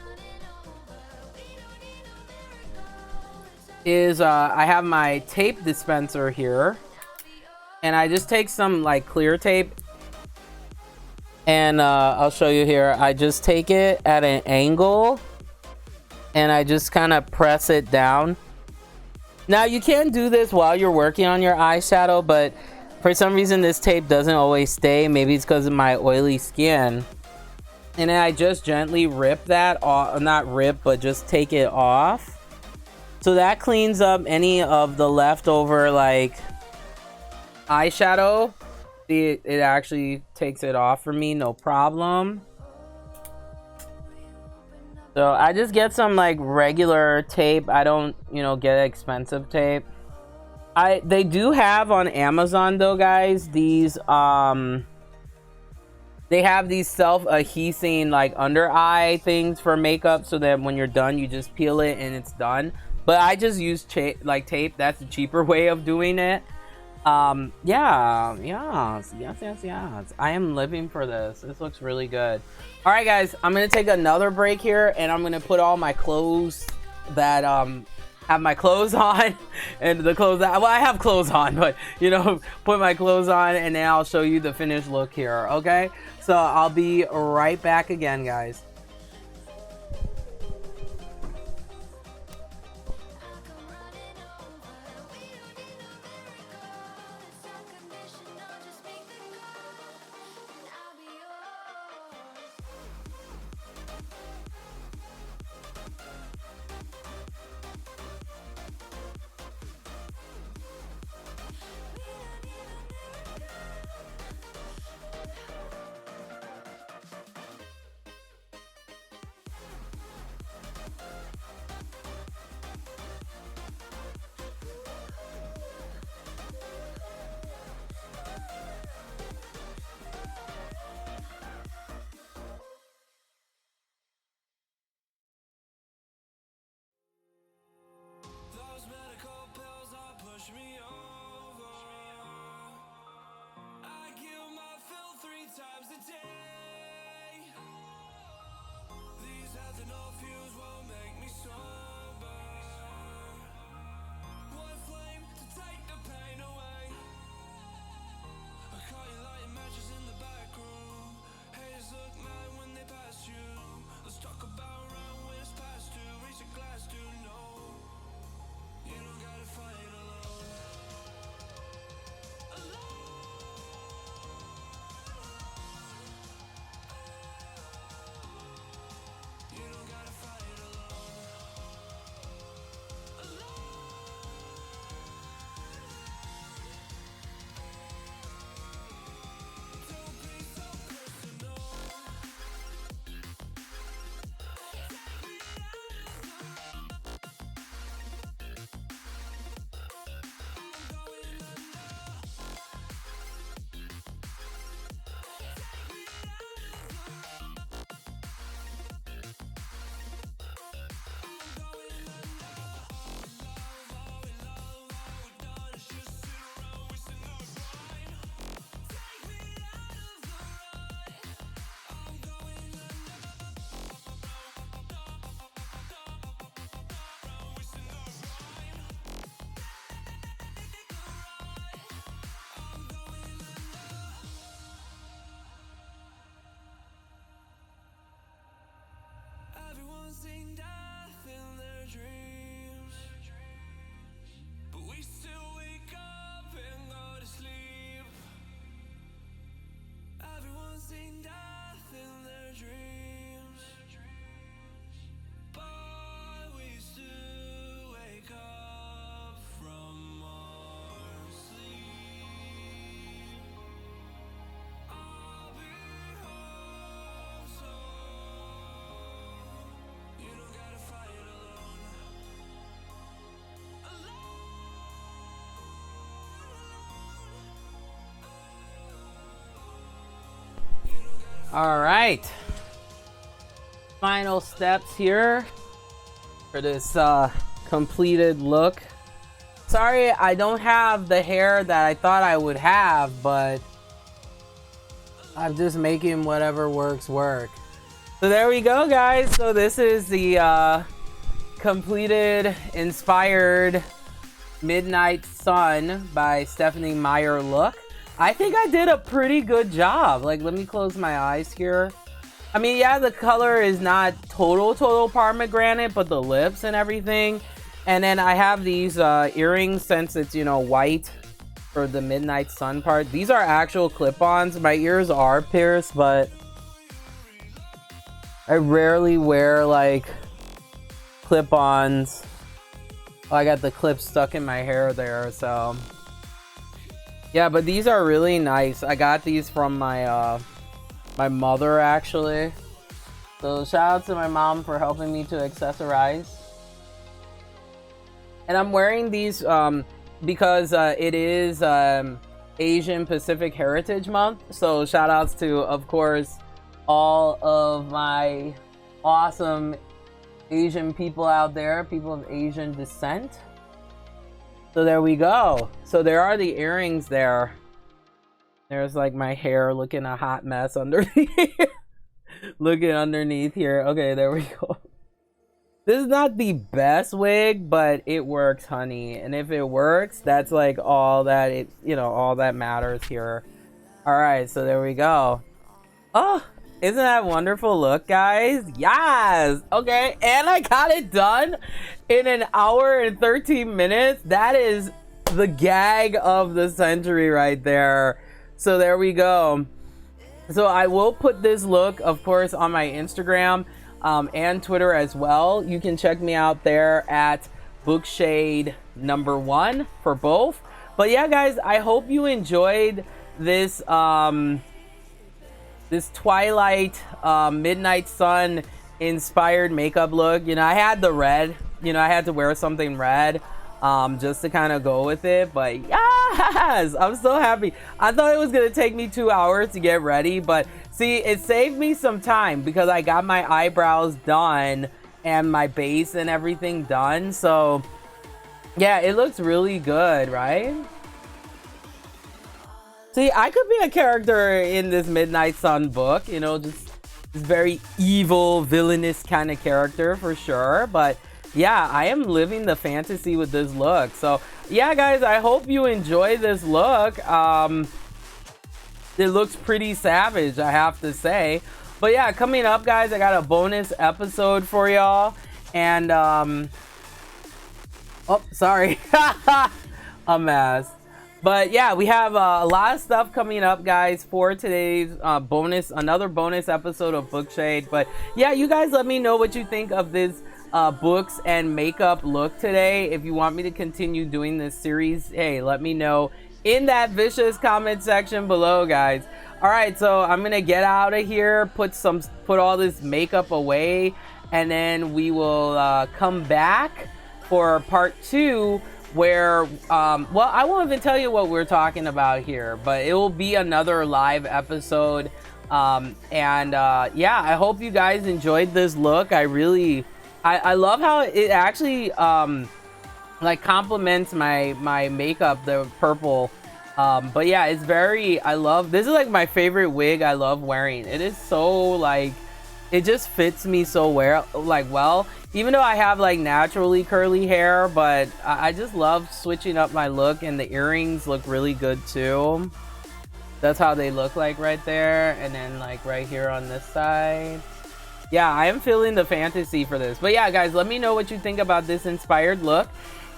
Is I have my tape dispenser here. And I just take some like clear tape. And I'll show you here. I just take it at an angle. And I just kind of press it down. Now, you can do this while you're working on your eyeshadow, but for some reason, this tape doesn't always stay. Maybe it's because of my oily skin. And then I just gently rip that off. Not rip, but just take it off. So that cleans up any of the leftover, like, eyeshadow. It actually takes it off for me, no problem. So I just get some, like, regular tape. I don't, you know, get expensive tape. They do have on Amazon though, guys, these they have these self-adhesing like under eye things for makeup, so that when you're done you just peel it and it's done. But I just use like tape. That's the cheaper way of doing it. Yes. I am living for this. This looks really good. All right, guys, I'm gonna take another break here, and I'm gonna put all my clothes that have my clothes on, and the clothes that, well, I have clothes on, but you know, put my clothes on, and then I'll show you the finished look here. Okay, so I'll be right back again, guys. Those medical pills are push me over. I kill my fill 3 times a day. These ethanol fuels won't make me sober. One flame to take the pain away. I caught you lighting matches in the back room. Haters look mad when they pass you. Let's talk about round when it's past 2. Reach a glass to know. You don't gotta fight alone. All right. Final steps here for this completed look. Sorry, I don't have the hair that I thought I would have, but I'm just making whatever works work. So there we go, guys. So this is the completed, inspired Midnight Sun by Stephanie Meyer look. I think I did a pretty good job. Like, let me close my eyes here. I mean, yeah, the color is not total pomegranate, but the lips and everything. And then I have these earrings, since it's, you know, white for the Midnight Sun part. These are actual clip-ons. My ears are pierced, but I rarely wear like clip-ons. Oh, I got the clip stuck in my hair there, so yeah, but these are really nice. I got these from my my mother, actually. So shout out to my mom for helping me to accessorize. And I'm wearing these because it is Asian Pacific Heritage Month. So shout outs to, of course, all of my awesome Asian people out there, people of Asian descent. So there we go. So there are the earrings there. There's like my hair looking a hot mess underneath. Looking underneath here. Okay, there we go. This is not the best wig, but it works, honey. And if it works, that's like all that it, you know, all that matters here. All right, so there we go. Oh, isn't that a wonderful look, guys? Yes. Okay, and I got it done in an hour and 13 minutes. That is the gag of the century right there. So there we go. So I will put this look, of course, on my Instagram and Twitter as well. You can check me out there at bookshade1 for both. But yeah, guys, I hope you enjoyed this this Twilight Midnight Sun inspired makeup look. You know, I had the red. You know, I had to wear something red just to kind of go with it. But yes, I'm so happy. I thought it was gonna take me 2 hours to get ready, but see, it saved me some time because I got my eyebrows done and my base and everything done. So yeah, it looks really good, right? See, I could be a character in this Midnight Sun book, you know, just this very evil, villainous kind of character for sure. But yeah, I am living the fantasy with this look. So yeah, guys, I hope you enjoy this look. It looks pretty savage, I have to say. But yeah, coming up, guys, I got a bonus episode for y'all. And oh, sorry. A mess. But yeah, we have a lot of stuff coming up, guys, for today's another bonus episode of Bookshade. But yeah, you guys let me know what you think of this books and makeup look today. If you want me to continue doing this series, hey, let me know in that vicious comment section below, guys. All right, so I'm gonna get out of here, put all this makeup away, and then we will come back for part 2, where well, I won't even tell you what we're talking about here, but it will be another live episode. Yeah, I hope you guys enjoyed this look. I love how it actually like complements my makeup, the purple. But yeah, it's very, this is like my favorite wig I love wearing. It is so like, it just fits me so well, even though I have like naturally curly hair. But I just love switching up my look, and the earrings look really good too. That's how they look like right there, and then like right here on this side. Yeah, I am feeling the fantasy for this. But yeah, guys, let me know what you think about this inspired look.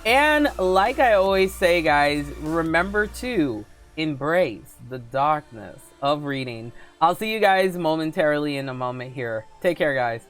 And like I always say, guys, remember to embrace the darkness of reading. I'll see you guys momentarily in a moment here. Take care, guys.